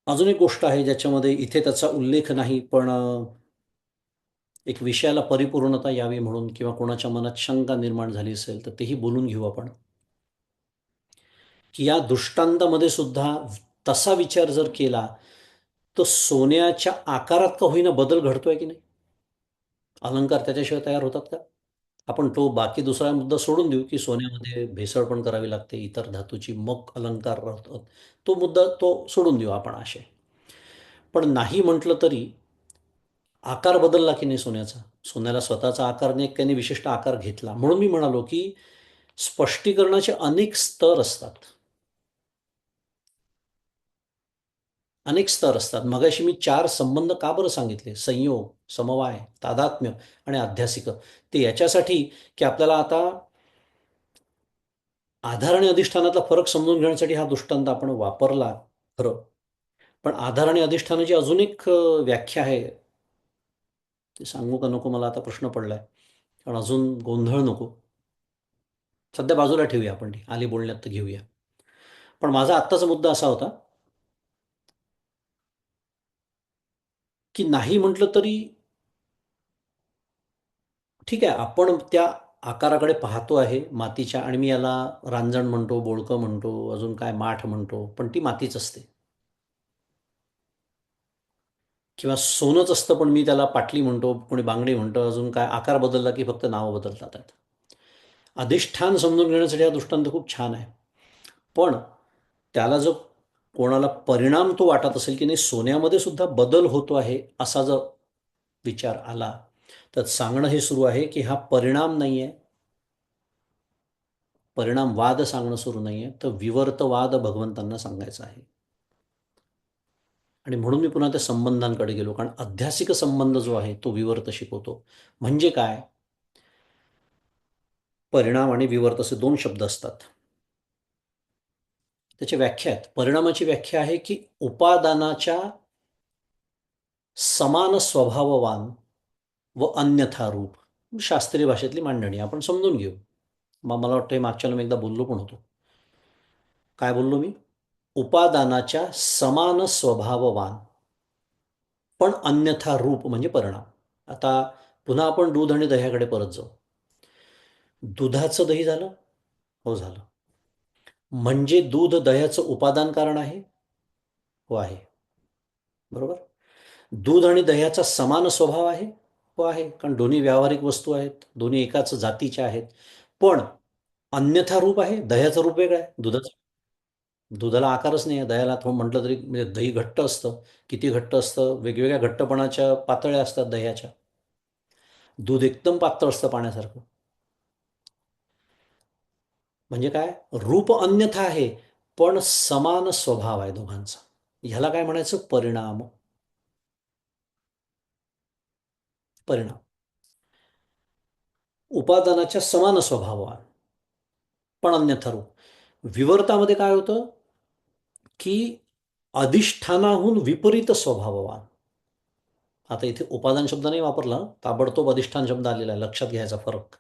अजून एक गोष्ट आहे ज्याच्यामध्ये इथे त्याचा उल्लेख नाही, पण एक विषयाला परिपूर्णता यावी म्हणून किंवा कोणाच्या मनात शंका निर्माण झाली असेल तर तेही बोलून घेऊ आपण, की या दृष्टांतामध्ये सुद्धा तसा विचार जर केला तर सोन्याच्या आकारात का होईना बदल घडतोय की नाही? अलंकार त्याच्याशिवाय तयार होतात का? आपण तो बाकी दुसरा मुद्दा सोडून देऊ, की सोन्यामध्ये भेसळ पण करावी लागते, इतर धातूची, मग अलंकार राहतात. तो मुद्दा तो सोडून देऊ आपण आशय. पण नाही म्हटलं तरी आकार बदलला की नाही सोन्याचा? सोन्याला स्वतःचा आकार नाही, त्याने विशिष्ट आकार घेतला. म्हणून मी म्हणालो, की स्पष्टीकरणाचे अनेक स्तर असतात. अनेक स्तर असतात. मगाशी मी 4 संबंध का बरं सांगितले? संयोग, समवाय, तादात्म्य आणि अध्यासिक. ते याच्यासाठी, की आपल्याला आता आधार आणि अधिष्ठानातला फरक समजून घेण्यासाठी हा दृष्टांत आपण वापरला खरं. पण आधार आणि अधिष्ठानाची अजून एक व्याख्या आहे. ते सांगू का नको मला आता प्रश्न पडलाय. कारण अजून गोंधळ नको. सध्या बाजूला ठेवूया आपण ती. आली बोलण्यात तर घेऊया. पण माझा आत्ताचा मुद्दा असा होता, की नाही म्हटलं तरी ठीक आहे, आपण त्या आकाराकडे पाहतो आहे मातीच्या आणि मी याला रांजण म्हणतो, बोळकं म्हणतो, अजून काय माठ म्हणतो, पण ती मातीच असते. किंवा सोनंच असतं पण मी त्याला पाटली म्हणतो, कोणी बांगडी म्हणतं, अजून काय आकार बदलला की फक्त नावं बदलतात आहेत. अधिष्ठान समजून घेण्यासाठी हा दृष्टांत खूप छान आहे. पण त्याला जो कोणाला परिणाम तो वाटत असेल की नाही सोन्यामध्ये सुद्धा बदल होतो आहे असा जर विचार आला तर सांगणं हे सुरू आहे की हा परिणाम नाही आहे, परिणामवाद सांगणं सुरू नाही आहे, तर विवर्तवाद भगवंतांना सांगायचा आहे. आणि म्हणून मी पुन्हा त्या संबंधांकडे गेलो, कारण अध्यासिक संबंध जो आहे तो विवर्त शिकवतो. म्हणजे काय? परिणाम आणि विवर्त असे 2 शब्द असतात. त्याच्या व्याख्या आहेत. परिणामाची व्याख्या आहे की उपादानाच्या समान स्वभाववान व अन्यथा रूप. शास्त्रीय भाषेतली मांडणी आपण समजून घेऊ. मग मला वाटतं हे मागच्या मी एकदा बोललो पण होतो. काय बोललो मी? उपादानाच्या समान स्वभाववान पण अन्यथा रूप म्हणजे परिणाम. आता पुन्हा आपण दूध आणि दह्याकडे परत जाऊ. दुधाचं दही झालं? हो झालं. म्हणजे दूध दह्याचं उपादान कारण आहे? हो आहे. बरोबर? दूध आणि दह्याचा समान स्वभाव आहे? हो आहे. कारण दोन्ही व्यावहारिक वस्तू आहेत. दोन्ही एकाच जातीच्या आहेत. पण अन्यथा रूप आहे. दह्याचं रूप वेगळं आहे. दुधाला आकारच नाही आहे. दह्याला थोडं म्हटलं तरी म्हणजे दही घट्ट असतं. किती घट्ट असतं? वेगवेगळ्या घट्टपणाच्या पातळ्या असतात दह्याच्या. दूध एकदम पातळ असतं पाण्यासारखं. म्हणजे काय? रूप अन्यथा आहे, पण समान स्वभाव आहे दोघांचा. ह्याला काय म्हणायचं? परिणाम. परिणाम. उपादानाच्या समान स्वभावात, पण अन्यथा रूप. विवर्तामध्ये काय होतं? की अधिष्ठानाहून विपरीत स्वभाववान. आता इथे उपादान शब्द नाही वापरला, ताबडतोब अधिष्ठान शब्द आलेला आहे. लक्षात घ्यायचा फरक.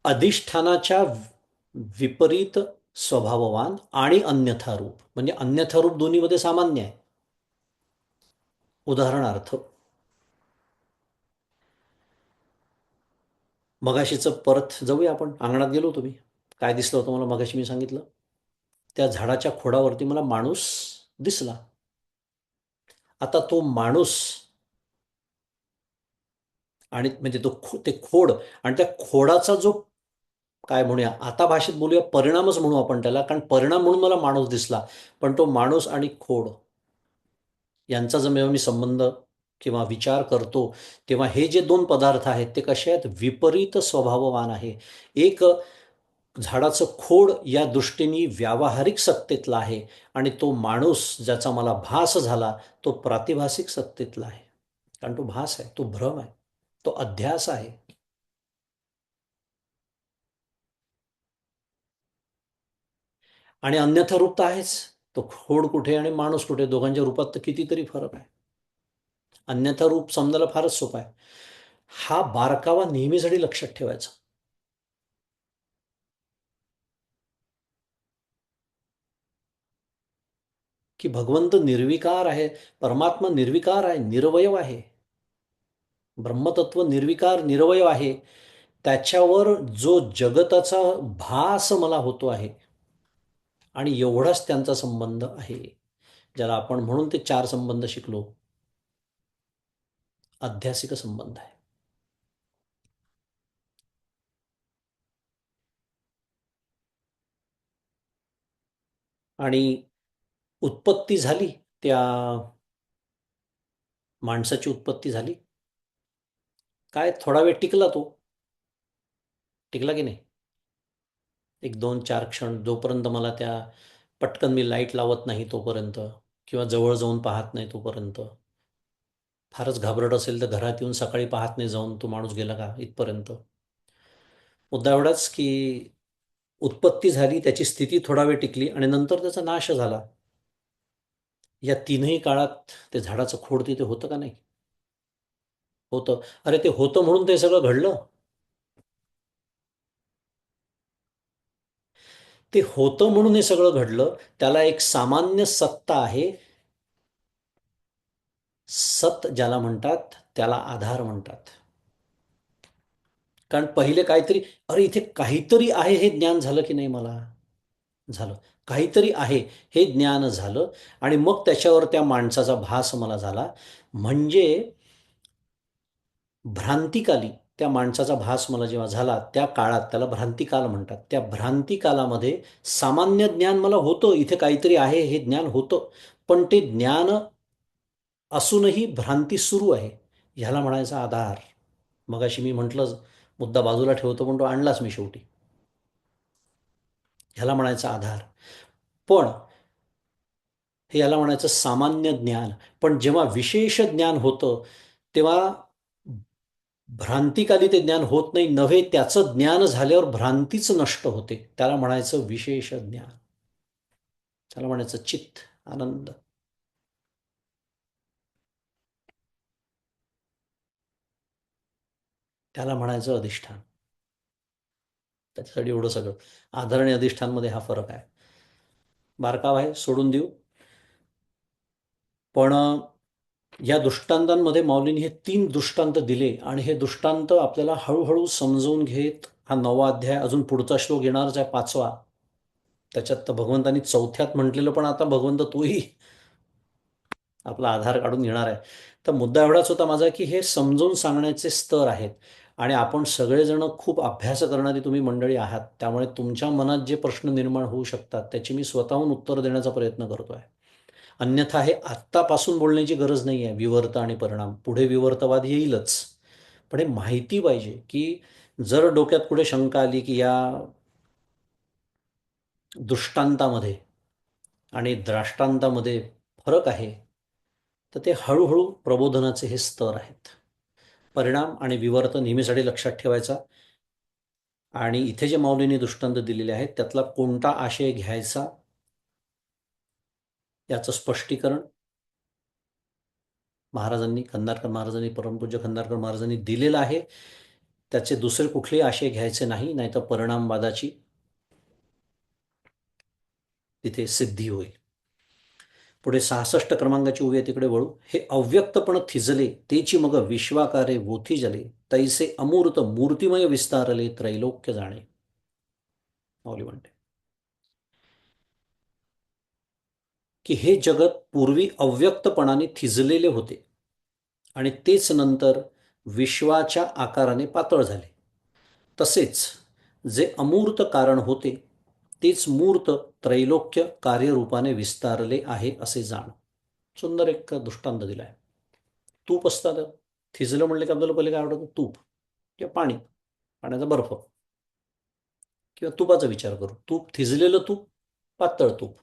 अधिष्ठानाच्या विपरीत स्वभाववान आणि अन्यथा रूप. म्हणजे अन्यथा रूप दोन्हीमध्ये सामान्य आहे. उदाहरणार्थ मगाशीचं परत जाऊया आपण. अंगणात गेलो होतो मी. काय दिसलं होतं मला मगाशी मी सांगितलं? त्या झाडाच्या खोडावरती मला माणूस दिसला. आता तो माणूस आणि म्हणजे ते खोड आणि त्या खोडाचा जो काय म्हणूया आता भाषेत बोलूया परिणामच म्हणू आपण त्याला, कारण परिणाम म्हणून मला माणूस दिसला. पण तो माणूस आणि खोड यांचा जेव्हा मी संबंध किंवा विचार करतो, तेव्हा हे जे दोन पदार्थ आहेत ते कसे आहेत, विपरीत स्वभाववान आहे. एक झाडाचं खोड या दृष्टीने व्यावहारिक सत्तेतला आहे आणि तो माणूस ज्याचा मला भास झाला तो प्रातिभासिक सत्तेतला आहे. कारण तो भास आहे, तो भ्रम आहे, तो अध्यास आहे. आणि अन्यथा रूप तर आहेच. तो खोड कुठे आणि माणूस कुठे, दोघांच्या रूपात तर कितीतरी फरक आहे. अन्यथा रूप समजायला फारच सोपं आहे. हा बारकावा नेहमीसाठी लक्षात ठेवायचा. की भगवंत निर्विकार आहे, परमात्मा निर्विकार आहे, निरवयव आहे. ब्रह्मतत्व निर्विकार निरवयव आहे. त्याच्यावर जो जगताचा भास मला होतो आहे आणि एवढाच त्यांचा संबंध आहे, ज्याला आपण म्हणून ते चार संबंध शिकलो, अध्यासिक संबंध आहे. आणि उत्पत्ती झाली, त्या माणसाची उत्पत्ती झाली. काय थोडा वेळ टिकला तो, टिकला की नाही? एक दोन चार क्षण, जोपर्यंत मला त्या पटकन मी लाईट लावत नाही तोपर्यंत, किंवा जवळ जाऊन पाहत नाही तोपर्यंत. फारच घाबरट असेल तर घरात येऊन सकाळी पाहत नाही जाऊन तो माणूस गेला का इथपर्यंत. मुद्दा एवढाच की उत्पत्ती झाली, त्याची स्थिती थोडा वेळ टिकली आणि नंतर त्याचा नाश झाला. या तीनही काळात ते झाडाचं खोड तिथे होतं का नाही? होतं. अरे ते होतं म्हणून ते सगळं घडलं. ते होतं म्हणून हे सगळं घडलं. त्याला एक सामान्य सत्ता आहे. सत ज्याला म्हणतात त्याला आधार म्हणतात. कारण पहिले काहीतरी, अरे इथे काहीतरी आहे हे ज्ञान झालं की नाही मला? झालं. काहीतरी आहे हे ज्ञान झालं आणि मग त्याच्यावर त्या माणसाचा भास मला झाला. म्हणजे भ्रांतिकाली त्या माणसाचा भास मला जेव्हा झाला, त्या काळात त्याला भ्रांतिकाल म्हणतात. त्या भ्रांतिकालामध्ये सामान्य ज्ञान मला होतं, इथे काहीतरी आहे हे ज्ञान होतं. पण ते ज्ञान असूनही भ्रांती सुरू आहे. ह्याला म्हणायचा आधार. मगाशी मी म्हटलं मुद्दा बाजूला ठेवतो, पण तो आणलाच मी शेवटी. ह्याला म्हणायचा आधार. पण हे याला म्हणायचं सामान्य ज्ञान. पण जेव्हा विशेष ज्ञान होतं तेव्हा भ्रांतिकाली ते ज्ञान होत नाही, नव्हे त्याचं ज्ञान झाल्यावर भ्रांतीच नष्ट होते. त्याला म्हणायचं विशेष ज्ञान. त्याला म्हणायचं चित्त आनंद. त्याला म्हणायचं अधिष्ठान. त्याच्यासाठी एवढं सगळं. आधार आणि अधिष्ठानमध्ये हा फरक आहे. बारकाव आहे, सोडून देऊ. पण या दृष्टांतांमध्ये माऊलींनी हे तीन दृष्टांत दिले आणि हे दृष्टांत आपल्याला हळूहळू समजून घेत हा 9वा अध्याय, अजून पुढचा श्लोक येणारच आहे 5वा. त्याच्यात तर भगवंतांनी चौथ्यात म्हटलेलं, पण आता भगवंत तोही आपला आधार काढून घेणार आहे. तर मुद्दा एवढाच होता माझा की हे समजून सांगण्याचे स्तर आहेत आणि आपण सगळेजण खूप अभ्यास करणारी तुम्ही मंडळी आहात. त्यामुळे तुमच्या मनात जे प्रश्न निर्माण होऊ शकतात त्याची मी स्वतःहून उत्तर देण्याचा प्रयत्न करतो आहे. अन्यथा हे आत्तापासून बोलण्याची गरज नाही आहे. विवर्त आणि परिणाम, पुढे विवर्तवाद येईलच. पण हे माहिती पाहिजे की जर डोक्यात पुढे शंका आली की या दृष्टांतामध्ये आणि द्राष्टांतामध्ये फरक आहे, तर ते हळूहळू प्रबोधनाचे हे स्तर आहेत. परिणाम आणि विवर्त नेहमीसाठी लक्षात ठेवायचा. आणि इथे जे माऊलींनी दृष्टांत दिलेले आहेत त्यातला कोणता आशय घ्यायचा याचं स्पष्टीकरण महाराजांनी, खंदारकर महाराजांनी, परमपूज्य खंदारकर महाराजांनी दिलेलं आहे. त्याचे दुसरे कुठलेही आशय घ्यायचे नाही, नाहीतर परिणामवादाची तिथे सिद्धी होईल. पुढे 66 क्रमांकाची ओवी आहे, तिकडे वळू. हे अव्यक्तपण थिजले तेची मग विश्वाकारे वोथी जले, तैसे अमूर्त मूर्तिमय विस्तारले त्रैलोक्य जाणे. माऊली म्हणते की हे जगत पूर्वी अव्यक्तपणाने थिजलेले होते आणि तेच नंतर विश्वाच्या आकाराने पातळ झाले. तसेच जे अमूर्त कारण होते तेच मूर्त त्रैलोक्य कार्यरूपाने विस्तारले आहे असे जाण. सुंदर एक दृष्टांत दिलाय. तूप असतं, थिजलं म्हणले की आपल्याला पहिले काय आवडतं? तूप किंवा पाणी, पाण्याचा बर्फ किंवा तुपाचा विचार करू. तूप, थिजलेलं तूप, पातळ तूप.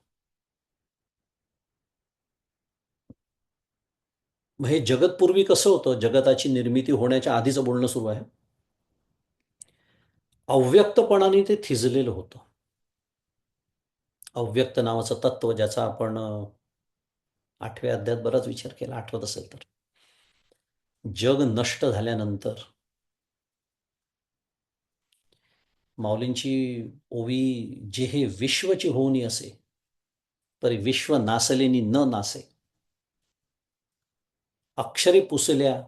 मग हे जगतपूर्वी कसं होतं? जगताची निर्मिती होण्याच्या आधीचं बोलणं सुरू आहे. अव्यक्तपणाने ते थिजलेलं होतं. अव्यक्त नावाचं तत्व, ज्याचा आपण 8व्या अध्यायात बराच विचार केला, आठवत असेल तर. जग नष्ट झाल्यानंतर माऊलींची ओवी, जे हे विश्वची होऊनी असे, तरी विश्व नासलेनी न नासे. अक्षरे पुसल्या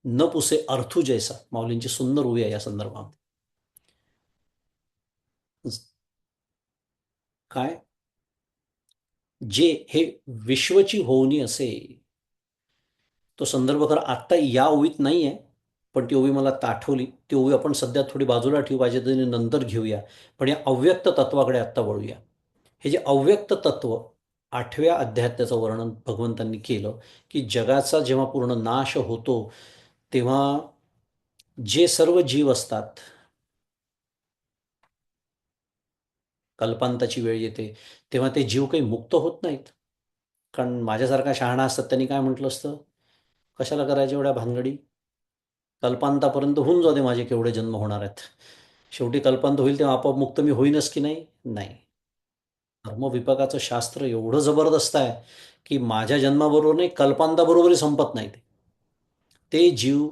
न पुसे अर्थू जैसा, माऊलींची सुंदर ओवी आहे या संदर्भात. काय? जे हे विश्वची होऊनी असे, तो संदर्भ खरं आत्ता या ओवीत नाही आहे, पण ती ओवी मला आता आठवली. ती ओवी आपण सध्या थोडी बाजूला ठेवू, पाहिजे तरी नंतर घेऊया. पण या अव्यक्त तत्वाकडे आत्ता वळूया. हे जे अव्यक्त तत्व, 8व्या अध्यायात त्याचं वर्णन भगवंतांनी केलं, की जगाचा जेव्हा पूर्ण नाश होतो तेव्हा जे सर्व जीव असतात, कल्पांताची वेळ येते तेव्हा ते जीव काही मुक्त होत नाहीत. कारण माझ्यासारखा शहाणा असतात त्यांनी काय म्हटलं असतं? कशाला करायच्या एवढ्या भानगडी? कल्पांतापर्यंत होऊन जाऊ दे, माझे केवढे जन्म होणार आहेत. शेवटी कल्पांत होईल तेव्हा आपोआप मुक्त मी होईनच की नाही? नाही. धर्मविपाकाचं शास्त्र एवढं जबरदस्त आहे की माझ्या जन्माबरोबर नाही, कल्पांताबरोबरही संपत नाही. ते जीव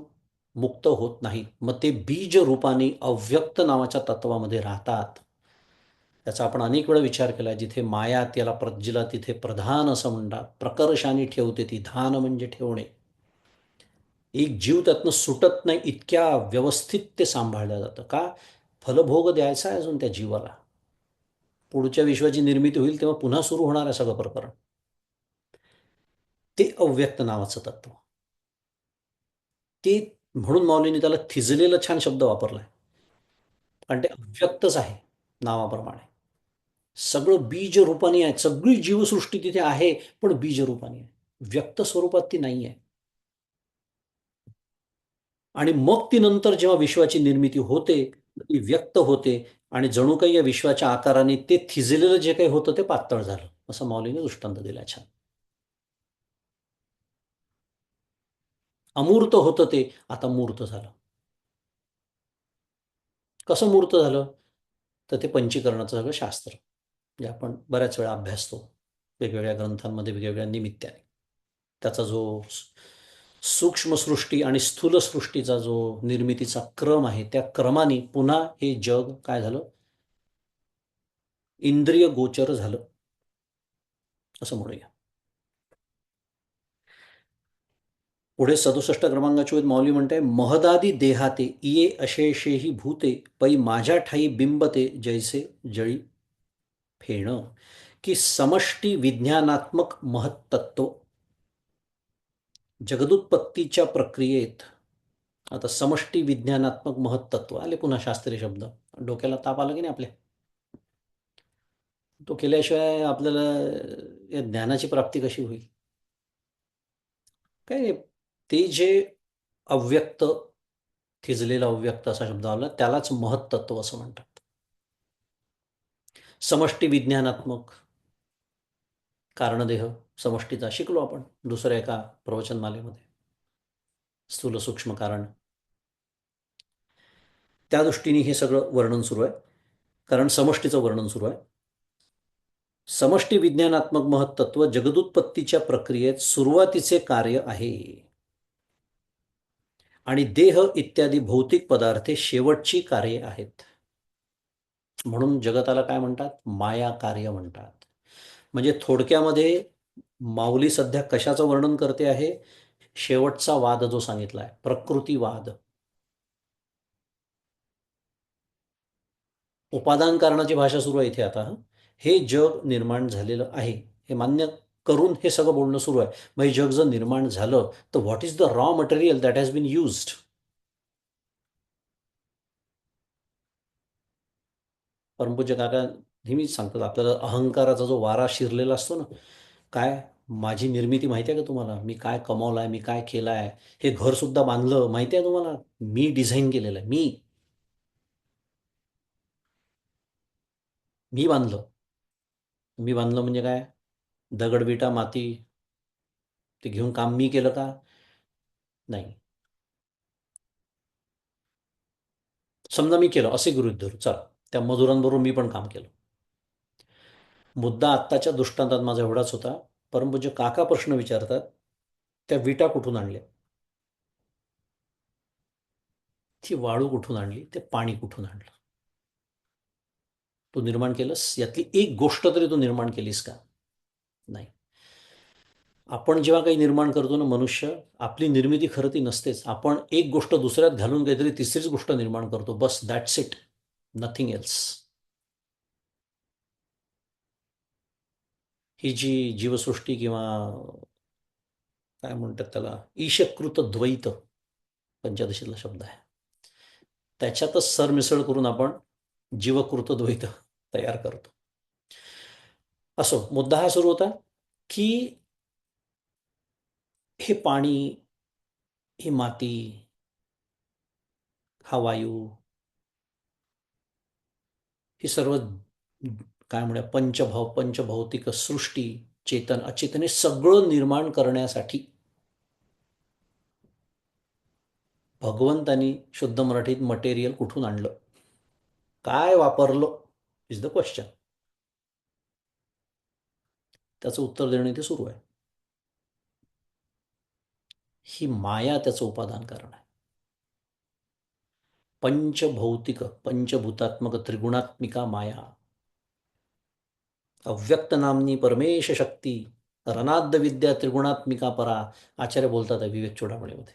मुक्त होत नाहीत. मग ते बीज रूपाने अव्यक्त नावाच्या तत्वामध्ये राहतात. त्याचा आपण अनेक वेळा विचार केला. जिथे माया त्याला प्रज्वला तिथे प्रधान असं म्हणतात. प्रकर्षाने ठेवते ती, धान म्हणजे ठेवणे. एक जीव त्यातनं सुटत नाही, इतक्या व्यवस्थित ते सांभाळलं जातं. का? फलभोग द्यायचा आहे अजून त्या जीवाला. पुढच्या विश्वाची निर्मिती होईल तेव्हा पुन्हा सुरू होणार आहे सगळं प्रकरण. ते अव्यक्त नावाचं तत्व. ते म्हणून माऊलींनी त्याला थिजलेलं छान शब्द वापरलाय. कारण ते अव्यक्तच आहे नावाप्रमाणे. सगळं बीज रूपाने आहे. सगळी जीवसृष्टी तिथे आहे, पण बीज रूपाने आहे. व्यक्त स्वरूपात ती नाही आहे. आणि मग ती नंतर जेव्हा विश्वाची निर्मिती होते, ती व्यक्त होते आणि जणू काही या विश्वाच्या आकाराने ते थिजलेलं जे काही होतं ते पातळ झालं, असं माऊलीने दृष्टांत दिला छान. अमूर्त होतं ते आता मूर्त झालं. कसं मूर्त झालं? तर ते पंचीकरणाचं सगळं शास्त्र, जे आपण बऱ्याच वेळा अभ्यासतो वेगवेगळ्या ग्रंथांमध्ये वेगवेगळ्या निमित्ताने. त्याचा जो सूक्ष्मसृष्टी आणि स्थूलसृष्टीचा जो निर्मितीचा क्रम आहे, त्या क्रमाने पुन्हा हे जग काय झालं? इंद्रिय गोचर झालं, असं म्हणूया. पुढे 67 क्रमांकाची ओळीत माऊली म्हणते, महदादी देहाते इये अशेषेही भूते, पै माझ्या ठाई बिंबते जैसे जळी फेण. की समष्टी विज्ञानात्मक महत्तत्व जगदुत्पत्तीच्या प्रक्रियेत. आता समष्टी विज्ञानात्मक महत्तत्व आले पुन्हा शास्त्रीय शब्द. डोक्याला ताप आला की नाही आपल्या? तो केल्याशिवाय आपल्याला या ज्ञानाची प्राप्ती कशी होईल? काय नाही, ते जे अव्यक्त, थिजलेला अव्यक्त असा शब्द आला, त्यालाच महत्तत्व असं म्हणतात. समष्टी विज्ञानात्मक कारणदेह समष्टीचा शिकलो आपण दुसऱ्या एका प्रवचनमालेमध्ये. स्थूल सूक्ष्म कारण, त्या दृष्टीने हे सगळं वर्णन सुरू आहे. कारण समष्टीचं वर्णन सुरू आहे. समष्टी विज्ञानात्मक महत्त्व जगदुत्पत्तीच्या प्रक्रियेत सुरुवातीचे कार्य आहे आणि देह इत्यादी भौतिक पदार्थे शेवटची कार्ये आहेत. म्हणून जगताला काय म्हणतात? माया कार्य म्हणतात. म्हणजे थोडक्यामध्ये माऊली सध्या कशाचं वर्णन करते आहे? शेवटचा वाद जो सांगितला आहे, प्रकृतीवाद. उपादान कारणाची भाषा सुरू आहे इथे आता. हे जग निर्माण झालेलं आहे हे मान्य करून हे सगळं बोलणं सुरू आहे. मग हे जग जर निर्माण झालं तर what is the raw material that has been used? परमपूज्य काका नेहमीच सांगतात आपल्याला, अहंकाराचा जो वारा शिरलेला असतो ना, काय माझी निर्मिती माहिती आहे का तुम्हाला, मी काय कमावलं आहे, मी काय केलं आहे, हे घरसुद्धा बांधलं माहिती आहे तुम्हाला, मी डिझाईन केलेलं आहे, मी बांधलं. मी बांधलं म्हणजे काय, दगड विटा माती ते घेऊन काम मी केलं का? नाही. समजा मी केलं असे गृहीत धरू, चला त्या मजुरांबरोबर मी पण काम केलं. मुद्दा आत्ताच्या दृष्टांतात माझा एवढाच होता, परंतु काका प्रश्न विचारतात, त्या विटा कुठून आणल्या, ती वाळू कुठून आणली, ते पाणी कुठून आणलं, तू निर्माण केलंस, यातली एक गोष्ट तरी तू निर्माण केलीस का? नाही. आपण जेव्हा काही निर्माण करतो ना, मनुष्य, आपली निर्मिती खरं ती नसतेच, आपण एक गोष्ट दुसऱ्यात घालून काहीतरी तिसरीच गोष्ट निर्माण करतो, बस, दॅट्स इट, नथिंग एल्स. ही जी जीवसृष्टी किंवा काय म्हणतात त्याला, ईशकृत द्वैत पंचदशीतला शब्द आहे, त्याच्यातच सरमिसळ करून आपण जीवकृत द्वैत तयार करतो. असो, मुद्दा हा सुरू होता की हे पाणी, ही माती, हा वायू, ही सर्व काय म्हणूया पंचभौतिक सृष्टी, चेतन अचेतन, हे सगळं निर्माण करण्यासाठी भगवंतानी शुद्ध मराठीत मटेरियल कुठून आणलं, काय वापरलं, इज द क्वेश्चन. त्याचं उत्तर देणं इथे सुरू आहे. ही माया त्याचं उपादान कारण आहे. पंचभौतिक पंचभूतात्मक त्रिगुणात्मिका माया, अव्यक्त नामनी परमेश शक्ती, रनाद्य विद्या त्रिगुणात्मिका परा, आचार्य बोलतात आहे विवेक चूडामणीमध्ये.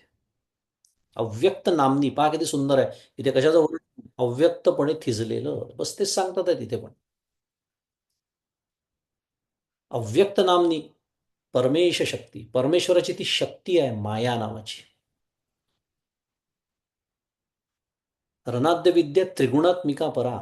अव्यक्त नामनी, पहा किती सुंदर आहे, इथे कशाचं वर्णन, अव्यक्तपणे थिजलेलं, बस तेच सांगतात आहे तिथे पण. अव्यक्त नामनी परमेश शक्ती, परमेश्वराची ती शक्ती आहे माया नावाची. रनाद्य विद्या त्रिगुणात्मिका परा,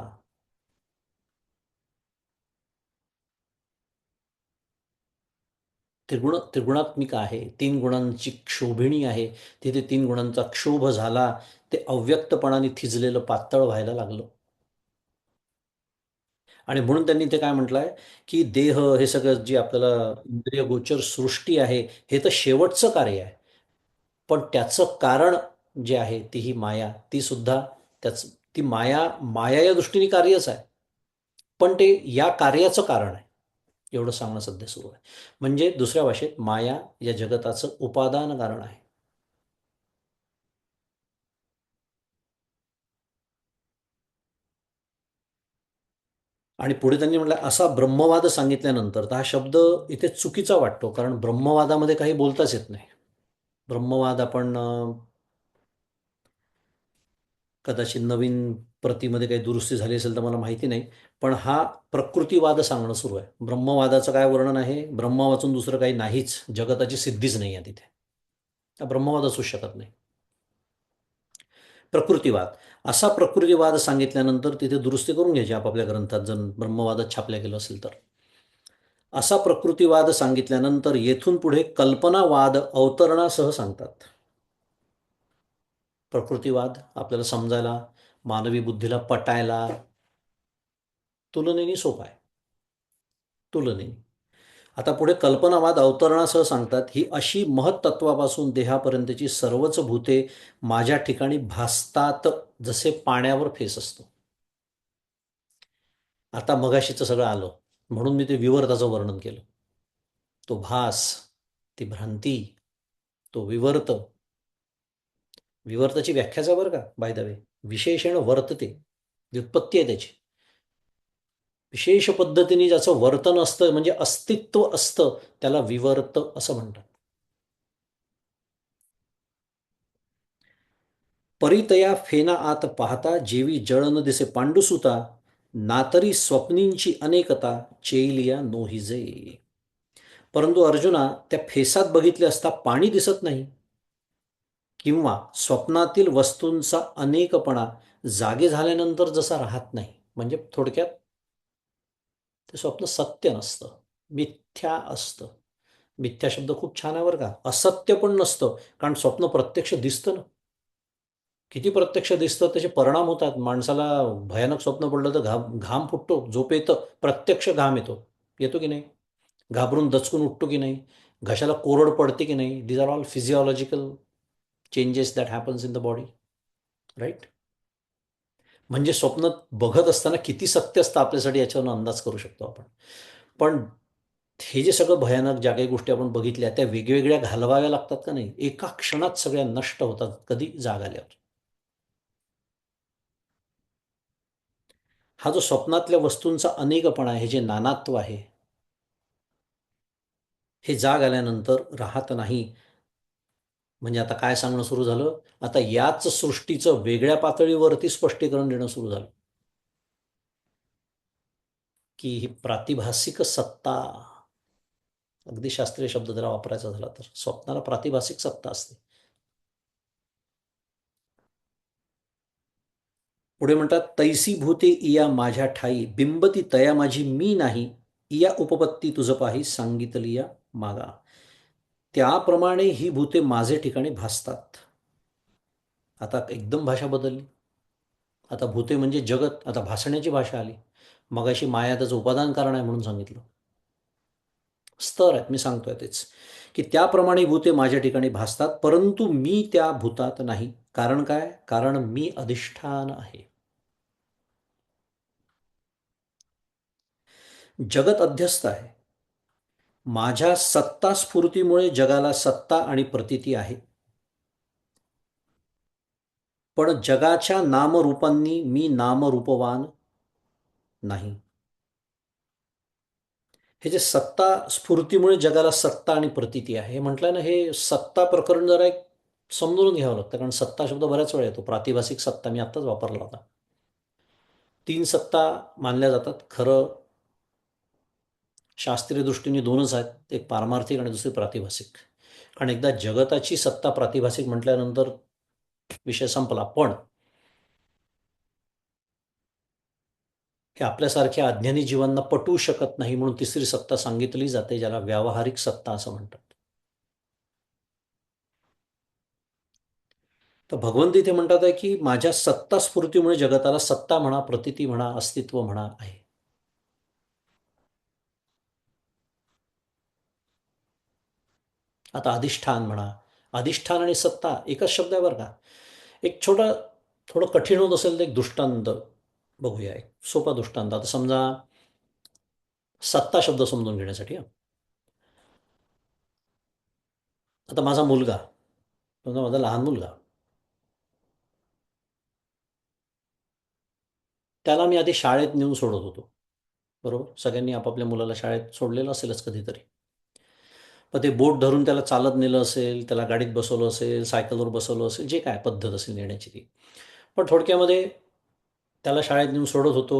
त्रिगुणात्मिका आहे, तीन गुणांची क्षोभिणी आहे. तिथे तीन गुणांचा क्षोभ झाला, ते अव्यक्तपणाने थिजलेलं पातळ व्हायला लागलं. आणि म्हणून त्यांनी ते काय म्हटलंय, की देह हे सगळं जी आपल्याला इंद्रिय गोचर सृष्टी आहे, हे तर शेवटचं कार्य आहे, पण त्याचं कारण जे आहे ती ही माया, ती सुद्धा त्याच, ती माया, माया या दृष्टीने कार्यच आहे, पण ते या कार्याचं कारण आहे, एवढं सांगणं सध्या सुरू आहे. म्हणजे दुसऱ्या भाषेत माया या जगताचं उपादान कारण आहे. आणि पुढे त्यांनी म्हटलं, असा ब्रह्मवाद सांगितल्यानंतर तर हा शब्द इथे चुकीचा वाटतो, कारण ब्रह्मवादामध्ये काही बोलताच येत नाही. ब्रह्मवाद आपण कदाचित नवीन प्रतीमध्ये काही दुरुस्ती झाली असेल तर मला माहिती नाही, पण हा प्रकृतीवाद सांगणं सुरू आहे. ब्रह्मवादाचं काय वर्णन आहे, ब्रह्म वाचून दुसरं काही नाहीच, जगताची सिद्धीच नाही आहे तिथे, हा ब्रह्मवाद असूच शकत नाही. प्रकृतीवाद, असा प्रकृतीवाद सांगितल्यानंतर तिथे दुरुस्ती करून घ्यायची आपापल्या ग्रंथात, जर ब्रह्मवादात छापल्या गेलं असेल तर. असा प्रकृतीवाद सांगितल्यानंतर येथून पुढे कल्पनावाद अवतरणासह सांगतात. प्रकृतीवाद आपल्याला समजायला, मानवी बुद्धीला पटायला तुलनेने सोपा आहे, तुलनेने. आता पुढे कल्पनावाद अवतरणासह सांगतात, ही अशी महत्त्वापासून देहापर्यंतची सर्वच भूते माझ्या ठिकाणी भासतात, जसे पाण्यावर फेस असतो. आता मगाशीचं सगळं आलं, म्हणून मी ते विवर्ताचं वर्णन केलं. तो भास, ती भ्रांती, तो विवर्त. विवर्ताची व्याख्याच आहे बरं का, बाय द वे, विशेषण वर्तते, व्युत्पत्ती आहे त्याची. विशेष पद्धतीने ज्याचं वर्तन असतं, म्हणजे अस्तित्व असतं, त्याला विवर्त असं म्हणतात. परितया फेना आत पाहता, जेवी जळ न दिसे पांडुसुता, नातरी स्वप्नींची अनेकता, चेलिया नोहिजे. परंतु अर्जुना, त्या फेसात बघितले असता पाणी दिसत नाही, किंवा स्वप्नातील वस्तूंचा अनेकपणा जागे झाल्यानंतर जसा राहत नाही. म्हणजे थोडक्यात ते स्वप्न सत्य नसतं, मिथ्या असतं. मिथ्या शब्द खूप छान आहे बरं का. असत्य पण नसतं, कारण स्वप्न प्रत्यक्ष दिसतं ना. किती प्रत्यक्ष दिसतं त्याचे परिणाम होतात. माणसाला भयानक स्वप्न पडलं तर घाम फुटतो, झोप येतं, प्रत्यक्ष घाम येतो. येतो की नाही? घाबरून दचकून उठतो की नाही? घशाला कोरड पडते की नाही? These are all physiological changes that happens in the body, right? म्हणजे स्वप्न बघत असताना किती सत्य असतं आपल्यासाठी याच्यावरून अंदाज करू शकतो आपण. पण हे जे सगळं भयानक ज्या काही गोष्टी आपण बघितल्या त्या वेगवेगळ्या घालवाव्या लागतात का नाही? एका क्षणात सगळ्या नष्ट होतात कधी जाग आल्यावर. हा जो स्वप्नातल्या वस्तूंचा अनेकपणा आहे, हे जे नानात्व आहे, हे जाग आल्यानंतर राहत नाही. म्हणजे आता काय सांगणं सुरू झालं? आता याच सृष्टीचं वेगळ्या पातळीवरती स्पष्टीकरण देणं सुरू झालं, की ही प्रातिभासिक सत्ता, अगदी शास्त्रीय शब्द जरा वापरायचा झाला तर स्वप्नाला प्रातिभासिक सत्ता असते. पुढे म्हणतात, तैसी भूते इया माझ्या ठाई बिंबती तया माझी मी नाही, इया उपपत्ती तुझ पाही सांगितली या मागा. त्याप्रमाणे ही भूते माझे ठिकाणी भासतात. आता एकदम भाषा बदलली. आता भूते म्हणजे जगत, आता भासण्याची भाषा आली. मगाशी माया त्याचं उपादान कारण आहे म्हणून सांगितलं. स्तर आहेत, मी सांगतोय तेच, की त्याप्रमाणे भूते माझ्या ठिकाणी भासतात, परंतु मी त्या भूतात नाही. कारण काय? कारण मी अधिष्ठान आहे. जगत अध्यस्त आहे. माझ्या सत्ता स्फूर्तीमुळे जगाला सत्ता आणि प्रतीती आहे. पण जगाच्या नामरूपांनी मी नामरूपवान नाही. हे जे सत्ता स्फूर्तीमुळे जगाला सत्ता आणि प्रतीती आहे, हे म्हटलं ना, हे सत्ता प्रकरण जरा एक समजून घ्यावं लागतं. कारण सत्ता शब्द बऱ्याच वेळा येतो. प्रातिभासिक सत्ता मी आत्ताच वापरला होता. तीन सत्ता मानल्या जातात. खरं शास्त्रीय दृष्टीने दोनच आहेत, एक पारमार्थिक आणि दुसरी प्रातिभासिक. कारण एकदा जगताची सत्ता प्रातिभासिक म्हटल्यानंतर विषय संपला. पण हे आपल्यासारख्या अज्ञानी जीवांना पटवू शकत नाही, म्हणून तिसरी सत्ता सांगितली जाते, ज्याला व्यावहारिक सत्ता असं म्हणतात. तर भगवंत इथे म्हणतात आहे, की माझ्या सत्ता स्फूर्तीमुळे जगताला सत्ता म्हणा, प्रतीती म्हणा, अस्तित्व म्हणा आहे. आता अधिष्ठान म्हणा. अधिष्ठान आणि सत्ता एकच शब्द आहे बरं का. एक थोडं कठीण होत असेल तर एक दृष्टांत बघूया. एक सोपा दृष्टांत. आता समजा सत्ता शब्द समजून घेण्यासाठी आता माझा मुलगा, समजा माझा लहान मुलगा, त्याला मी आधी शाळेत नेऊन सोडत होतो. बरोबर? सगळ्यांनी आपापल्या मुलाला शाळेत सोडलेलं असेलच कधीतरी. मग ते बोट धरून त्याला चालत नेलं असेल, त्याला गाडीत बसवलं असेल, सायकलवर बसवलं असेल, जे काय पद्धत असेल नेण्याची ती. पण थोडक्यामध्ये त्याला शाळेत नेऊन सोडत होतो.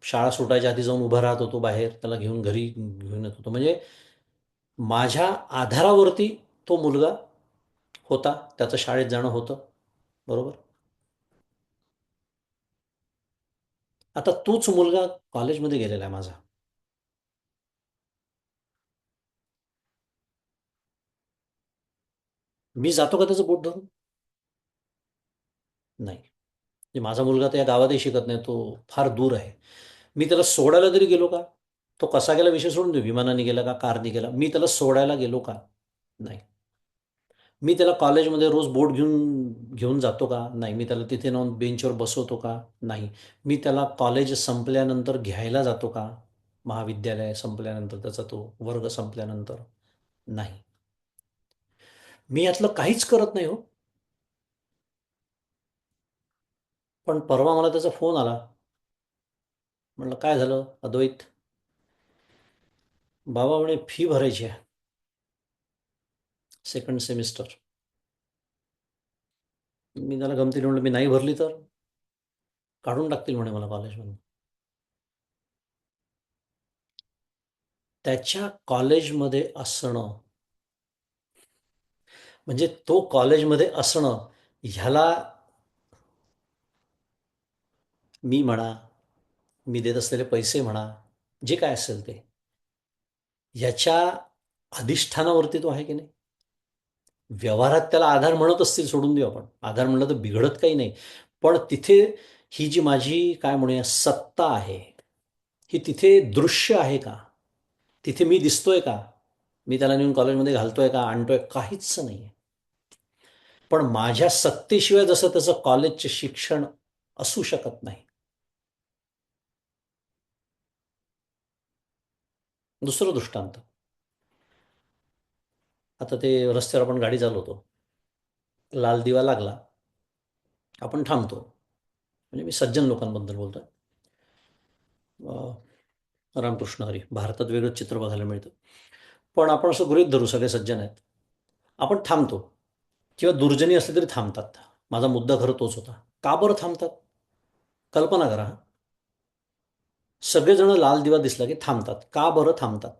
शाळा सुटायच्या आधी जाऊन उभा राहत होतो बाहेर. त्याला घेऊन घरी घेऊन येत होतो. म्हणजे माझ्या आधारावरती तो मुलगा होता. त्याचं शाळेत जाणं होतं. बरोबर? आता तोच मुलगा कॉलेजमध्ये गेलेला आहे माझा. मी जातो का त्याचं बोट धरून? नाही. म्हणजे माझा मुलगा तर या गावातही शिकत नाही. तो फार दूर आहे. मी त्याला सोडायला तरी गेलो का? तो कसा गेला विषय सोडून देऊ. विमानाने गेला का, कारने गेला. मी त्याला सोडायला गेलो का? नाही. मी त्याला कॉलेजमध्ये रोज बोट घेऊन घेऊन जातो का? नाही. मी त्याला तिथे नेऊन बेंचवर बसवतो का? नाही. मी त्याला कॉलेज संपल्यानंतर घ्यायला जातो का? महाविद्यालय संपल्यानंतर, त्याचा तो वर्ग संपल्यानंतर? नाही. मी यातलं काहीच करत नाही हो. पण परवा मला त्याचा फोन आला. म्हटलं, काय झालं अद्वैत? बाबा म्हणे फी भरायची आहे, सेकंड सेमिस्टर. मी त्याला गमतीने म्हटलं, मी नाही भरली तर काढून टाकतील म्हणे मला कॉलेजमधून. त्याच्या कॉलेजमध्ये असणं, म्हणजे तो कॉलेजमध्ये असणं, ह्याला मी म्हणा, मी देत असलेले पैसे म्हणा, जे काय असेल ते, ह्याच्या अधिष्ठानावरती तो आहे की नाही? व्यवहारात त्याला आधार म्हणत असतील, सोडून देऊ आपण. आधार म्हणलं तर बिघडत काही नाही. पण तिथे ही जी माझी काय म्हणूया सत्ता आहे, ही तिथे दृश्य आहे का? तिथे मी दिसतोय का? मी त्याला नेऊन कॉलेजमध्ये घालतोय का, आणतोय? काहीच नाही. पण माझ्या सत्तेशिवाय जसं त्याचं कॉलेजचे शिक्षण असू शकत नाही. दुसरं दृष्टांत. आता ते रस्त्यावर आपण गाडी चालवतो, लाल दिवा लागला, आपण थांबतो. म्हणजे मी सज्जन लोकांबद्दल बोलतोय. रामकृष्ण हरी. भारतात वेगळंच चित्र बघायला मिळतं. पण आपण असं गृहीत धरू, सगळे सज्जन आहेत. आपण थांबतो किंवा दुर्जनी असली तरी थांबतात. माझा मुद्दा खरं तोच होता. का बरं थांबतात? कल्पना करा. सगळेजण लाल दिवा दिसला की थांबतात. का बरं थांबतात?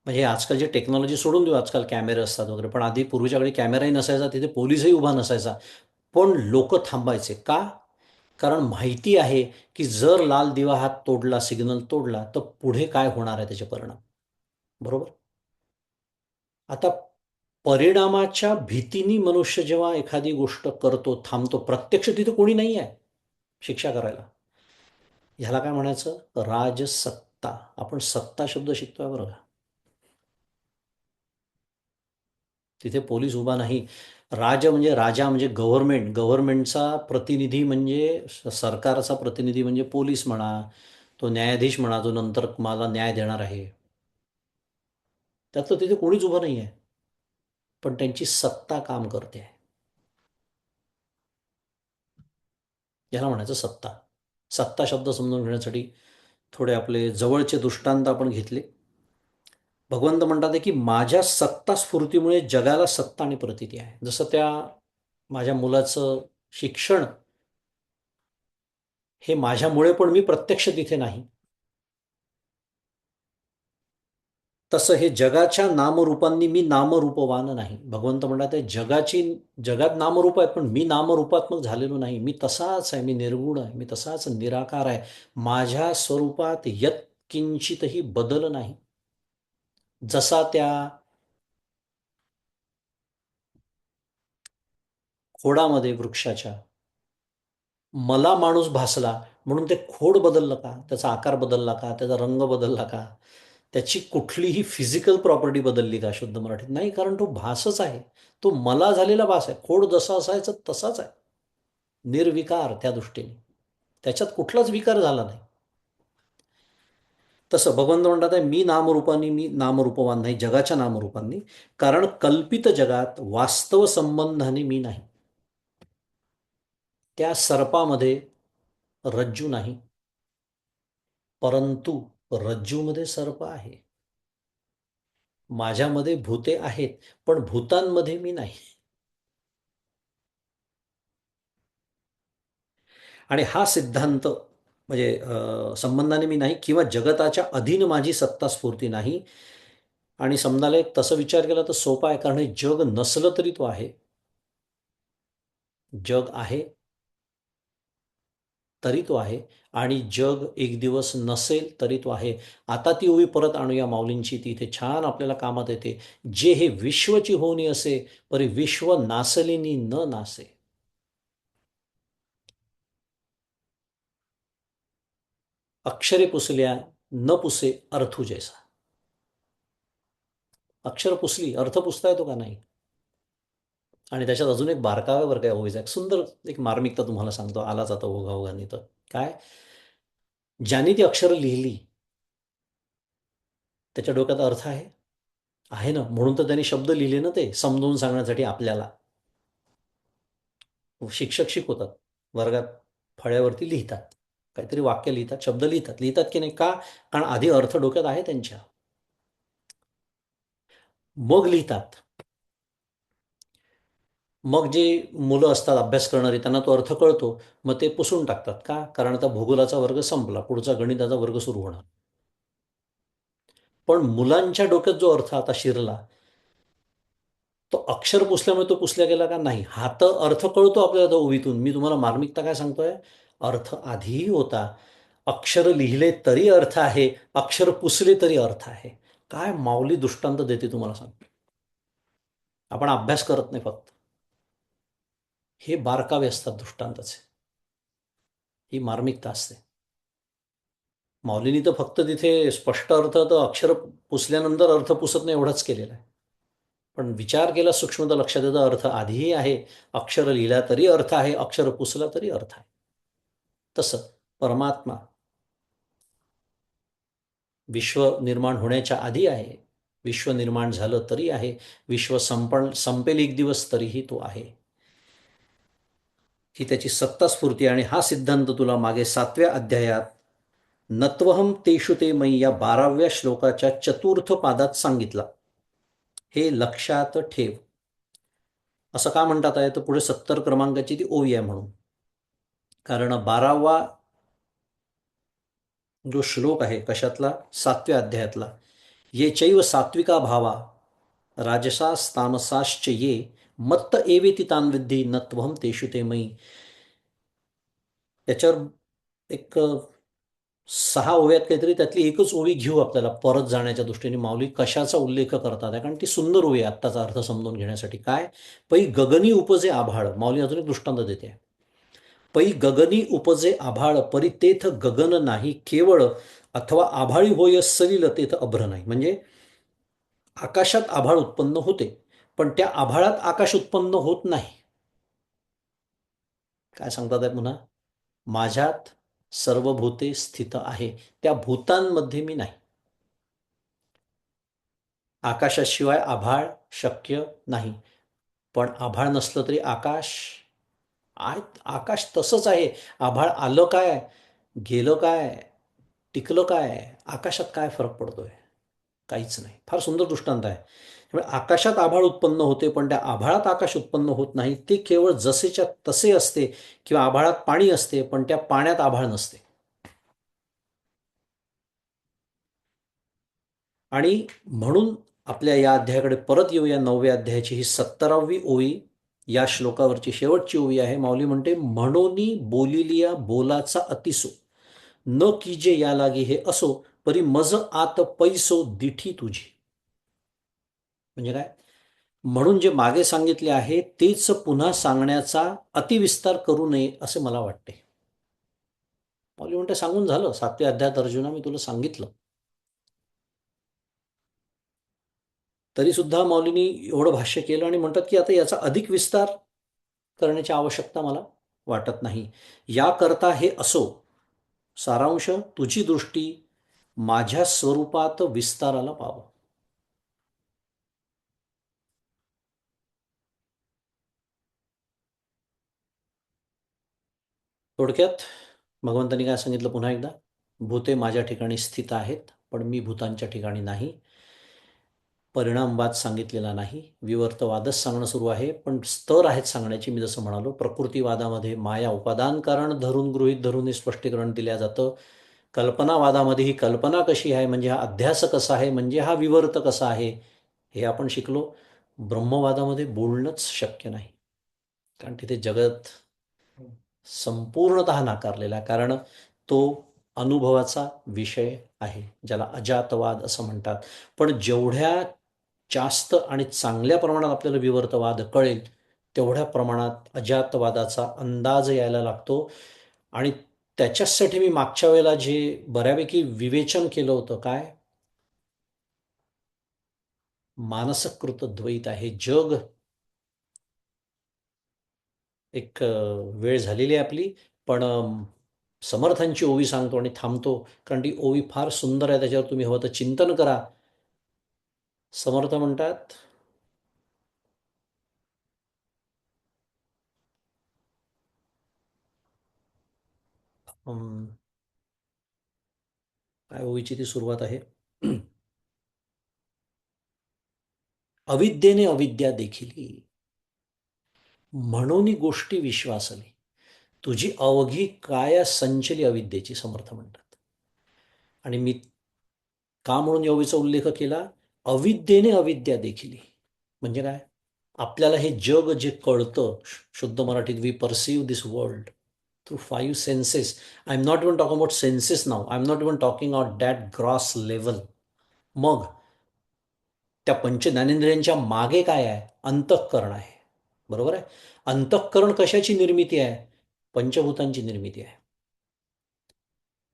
म्हणजे आजकालची टेक्नॉलॉजी सोडून देऊ, आजकाल कॅमेरे असतात वगैरे, पण आधी पूर्वीच्या काळी कॅमेराही नसायचा, तिथे पोलीसही उभा नसायचा. पण लोक थांबायचे का? कारण माहिती आहे की जर लाल दिवा हा तोडला, सिग्नल तोडला, तर पुढे काय होणार आहे त्याचे परिणाम. बरोबर. आता परिणामाच्या भीतीने मनुष्य जेव्हा एखादी गोष्ट करतो, थांबतो, प्रत्यक्ष तिथे कोणी नाही आहे शिक्षा करायला. ह्याला काय म्हणायचं? राजसत्ता. आपण सत्ता शब्द शिकतोय बरं का. तिथे पोलीस उभा नाही. म्हणजे राजा म्हणजे गव्हर्नमेंट. गव्हर्नमेंटचा प्रतिनिधी म्हणजे सरकारचा प्रतिनिधी म्हणजे पोलीस म्हणा, तो न्यायाधीश म्हणा, जो नंतर मला न्याय देणार आहे. त्यातलं तिथे कोणीच उभं नाही आहे. पण त्यांची सत्ता काम करते आहे. याला म्हणायचं सत्ता. सत्ता शब्द समजून घेण्यासाठी थोडे आपले जवळचे दृष्टांत आपण घेतले. भगवंत म्हणतात की माझ्या सत्ता स्फूर्तीमुळे जगाला सत्ता आणि प्रतीती आहे. जसं त्या माझ्या मुलाचं शिक्षण हे माझ्यामुळे, पण मी प्रत्यक्ष तिथे नाही. तसं हे जगाच्या नामरूपांनी मी नामरूपवान नाही. भगवंत म्हणतात जगात नामरूप आहेत, पण मी नामरूपात्मक झालेलो नाही. मी तसाच आहे, मी निर्गुण आहे, मी तसाच निराकार आहे. माझ्या स्वरूपात यत्किंचितही बदल नाही. जसा त्या खोडामध्ये वृक्षाच्या मला माणूस भासला म्हणून ते खोड बदललं का? त्याचा आकार बदलला का? त्याचा रंग बदलला का? त्याची कुठलीही फिजिकल प्रॉपर्टी बदलली का शुद्ध मराठीत? नाही, कारण तो भासच आहे. तो मला झालेला भास आहे. खोड जसा असायचा तसाच आहे. निर्विकार त्या दृष्टीने. त्याच्यात कुठलाच विकार झाला नाही. तसं भगवंत म्हणतात आहे, मी नामरूपवान नाही, जगाच्या नामरूपांनी. कारण कल्पित जगात वास्तव संबंधाने मी नाही. त्या सर्पामध्ये रज्जू नाही, परंतु रज्जूमध्ये सर्प आहे. माझ्यामध्ये भूते आहेत, पण भूतांमध्ये मी नाही. आणि हा सिद्धांत म्हणजे संबंधाने मी नाही किंवा जगताच्या अधीन माझी सत्ता स्फूर्ती नाही. आणि समजायला एक तसं विचार केला तर सोपा आहे, कारण हे जग नसलं तरी तो आहे. जग आहे तरी तो आहे. आणि जग एक दिवस नसेल तरी तो आहे. आता ती ओवी परत आणूया माऊलींची, ती इथे छान आपल्याला कामात येते. जे हे विश्वची होणी असे, परी विश्व नासलिनी न नासे. अक्षरे पुसल्या न पुसे अर्थू जैसा. अक्षर पुसली, अर्थ पुसता येतो का? नाही. आणि त्याच्यात अजून एक बारकाव्या बरं काय ओवीचा, एक सुंदर एक मार्मिकता तुम्हाला सांगतो, आलाच आता ओघाओघांनी. तर काय, ज्यांनी ती अक्षरं लिहिली त्याच्या डोक्यात अर्थ आहे. आहे ना, म्हणून तर त्यांनी शब्द लिहिले ना, ते समजावून सांगण्यासाठी आपल्याला. शिक्षक शिकवतात, वर्गात फळ्यावरती लिहितात, काहीतरी वाक्य लिहितात, शब्द लिहितात. लिहितात की नाही? का? कारण आधी अर्थ डोक्यात आहे त्यांच्या, मग लिहितात. मग जे मुलं असतात अभ्यास करणारी, त्यांना तो अर्थ कळतो, मग ते पुसून टाकतात. का? कारण आता भूगोलाचा वर्ग संपला, पुढचा गणिताचा वर्ग सुरू होणार. पण मुलांच्या डोक्यात जो अर्थ आता शिरला, तो अक्षर पुसल्यामुळे तो पुसला गेला का? नाही. हा तर अर्थ कळतो आपल्याला तो ओवीतून. मी तुम्हाला मार्मिकता काय सांगतोय, अर्थ आधीही होता. अक्षर लिहिले तरी अर्थ आहे, अक्षर पुसले तरी अर्थ आहे. काय माऊली दृष्टांत देते तुम्हाला सांगतो. आपण अभ्यास करत नाही फक्त, हे बारकावे असतात दृष्टांताचे. ही मार्मिकता असते. माऊलींनी तर फक्त तिथे स्पष्ट अर्थ तर अक्षर पुसल्यानंतर अर्थ पुसत नाही एवढाच केलेला आहे. पण विचार केला सूक्ष्मता लक्षात येतं, अर्थ आधीही आहे. अक्षर लिहिला तरी अर्थ आहे, अक्षर पुसला तरी अर्थ आहे. तसं परमात्मा विश्व निर्माण होण्याच्या आधी आहे, विश्व निर्माण झालं तरी आहे, विश्व संपेल एक दिवस तरीही तो आहे. ही त्याची सत्तास्फूर्ती. आणि हा सिद्धांत तुला मागे 7व्या अध्यायात नत्वहम तेषु ते मयी या 12व्या श्लोकाच्या चतुर्थ पादात सांगितला. हे लक्षात ठेव. असं का म्हणतात आहे तर पुढे 70 क्रमांकाची ती ओवी आहे म्हणून. कारण 12वा जो श्लोक आहे कशातला, 7व्या अध्यायातला, ये चैव सात्विका भावा राजसास्तामसाश्च ये मत्त एवेति तान विद्धी नत्वहम तेषु ते मयी. त्याच्यावर एक 6 ओव्यात काहीतरी त्यातली एकच ओवी घेऊ आपल्याला परत जाण्याच्या दृष्टीने. माऊली कशाचा उल्लेख करतात आहे, कारण ती सुंदर ओवी आहे आत्ताचा अर्थ समजून घेण्यासाठी. काय, पै गगनी उपजे आभाळ. माऊली अजून एक दृष्टांत देते. पै गगनी उपजे आभाळ परी तेथ गगन नाही केवळ, अथवा आभाळी होय सलिल तेथ अभ्र नाही. म्हणजे आकाशात आभाळ उत्पन्न होते, पण त्या आभाळात आकाश उत्पन्न होत नाही. काय सांगतात आहे पुन्हा, माझ्यात सर्व भूते स्थित आहे, त्या भूतांमध्ये मी नाही. आकाशाशिवाय आभाळ शक्य नाही. पण आभाळ नसलं तरी आकाश आहे. आकाश तसंच आहे. आभाळ आलं काय, गेलं काय, टिकलं काय, आकाशात काय फरक पडतोय, काहीच नाही. फार सुंदर दृष्टांत आहे. त्यामुळे आकाशात आभाळ उत्पन्न होते, पण त्या आभाळात आकाश उत्पन्न होत नाही. ते केवळ जसेच्या तसे असते. किंवा आभाळात पाणी असते, पण त्या पाण्यात आभाळ नसते. आणि म्हणून आपल्या या अध्यायाकडे परत येऊया. 9व्या अध्यायाची ही 17वी ओवी या श्लोकावरची शेवटची ओवी आहे. माऊली म्हणते, म्हणोनी बोलिलिया बोलाचा अतिसो न कीजे या लागी हे असो परी मज आत पैसो दिठी तुझी. म्हणजे काय, म्हणून जे मागे सांगितले आहे तेच पुन्हा सांगण्याचा अतिविस्तार करू नये असे मला वाटते. माऊली म्हणते, सांगून झालं 7व्या अध्यायात अर्जुना, मी तुला सांगितलं. तरी सुद्धा माऊलींनी एवढं भाष्य केलं आणि म्हणतात की आता याचा अधिक विस्तार करण्याची आवश्यकता मला वाटत नाही. याकरता हे असो, सारांश, तुझी दृष्टी माझ्या स्वरूपात विस्ताराला पाहावं. थोडक्यात भगवंतांनी काय सांगितलं पुन्हा एकदा, भूते माझ्या ठिकाणी स्थित आहेत, पण मी भूतांच्या ठिकाणी नाही. परिणामवाद सांगितलेला नाही, विवर्तवादच सांगणं सुरू आहे. पण स्तर आहेत सांगण्याची. मी जसं म्हणालो, प्रकृतीवादामध्ये माया उपादान कारण धरून गृहीत धरून हे स्पष्टीकरण दिलं जातं. कल्पनावादामध्ये ही कल्पना कशी आहे, म्हणजे हा अध्यास कसा आहे, म्हणजे हा विवर्त कसा आहे, हे आपण शिकलो. ब्रह्मवादामध्ये बोलणंच शक्य नाही, कारण तिथे जगत संपूर्णतः नाकारलेला आहे. कारण तो अनुभवाचा विषय आहे, ज्याला अजातवाद असं म्हणतात. पण जेवढ्या जास्त आणि चांगल्या प्रमाणात आपल्याला विवर्तवाद कळेल, तेवढ्या प्रमाणात अजातवादाचा अंदाज यायला लागतो. आणि त्याच्यासाठी मी मागच्या वेळेला जे बऱ्यापैकी विवेचन केलं होतं, काय, मानसकृत द्वैत आहे जग. एक वेळ झालेली आहे आपली, पण समर्थांची ओवी सांगतो आणि थांबतो, कारण ती ओवी फार सुंदर आहे. त्याच्यावर तुम्ही हवं तर चिंतन करा. समर्थ म्हणतात, काय ओवीची ती सुरुवात आहे, अविद्येने अविद्या देखील म्हणून गोष्टी विश्वासली, तुझी अवघी काय संचली अविद्येची, समर्थ म्हणतात. आणि मी का म्हणून या ओवीचा उल्लेख केला, अविद्येने अविद्या देखील. म्हणजे काय, आपल्याला हे जग जे कळतं, शुद्ध मराठीत we perceive this world, through 5 senses. I am not even talking about senses now. I am not even talking about that gross level. मग त्या पंच ज्ञानेंद्रियांच्या मागे काय आहे? अंतःकरण आहे. बरोबर आहे? अंतःकरण कशाची निर्मिती आहे? पंचभूतांची निर्मिती आहे.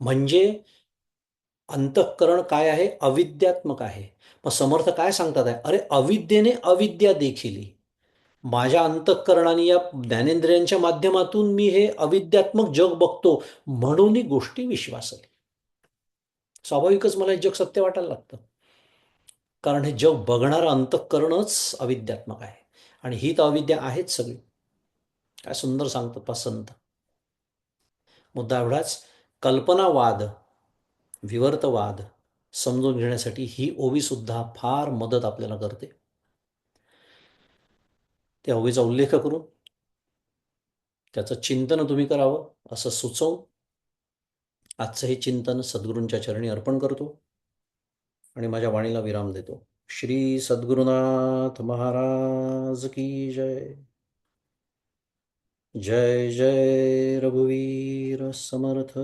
म्हणजे अंतःकरण काय आहे? अविद्यात्मक आहे. मग समर्थ काय सांगतात आहे? अरे अविद्येने अविद्या देखील. माझ्या अंतःकरणाने या ज्ञानेंद्रियांच्या माध्यमातून मी हे अविद्यात्मक जग बघतो, म्हणून ही गोष्टी विश्वास आहे. स्वाभाविकच मला हे जग सत्य वाटायला लागतं. कारण हे जग बघणारं अंतःकरणच अविद्यात्मक आहे. आणि ही तर अविद्या आहेच सगळी. काय सुंदर सांगतात पा संत. मुद्दा एवढाच, कल्पनावाद, विवर्तवाद समजून घेण्यासाठी ही ओवी सुद्धा फार मदत आपल्याला करते. त्या ओवीचा उल्लेख करून त्याचं चिंतन तुम्ही करावं असं सुचवून आजचं हे चिंतन सद्गुरूंच्या चरणी अर्पण करतो आणि माझ्या वाणीला विराम देतो. श्री सद्गुरुनाथ महाराज की जय. जय जय रघुवीर समर्थ.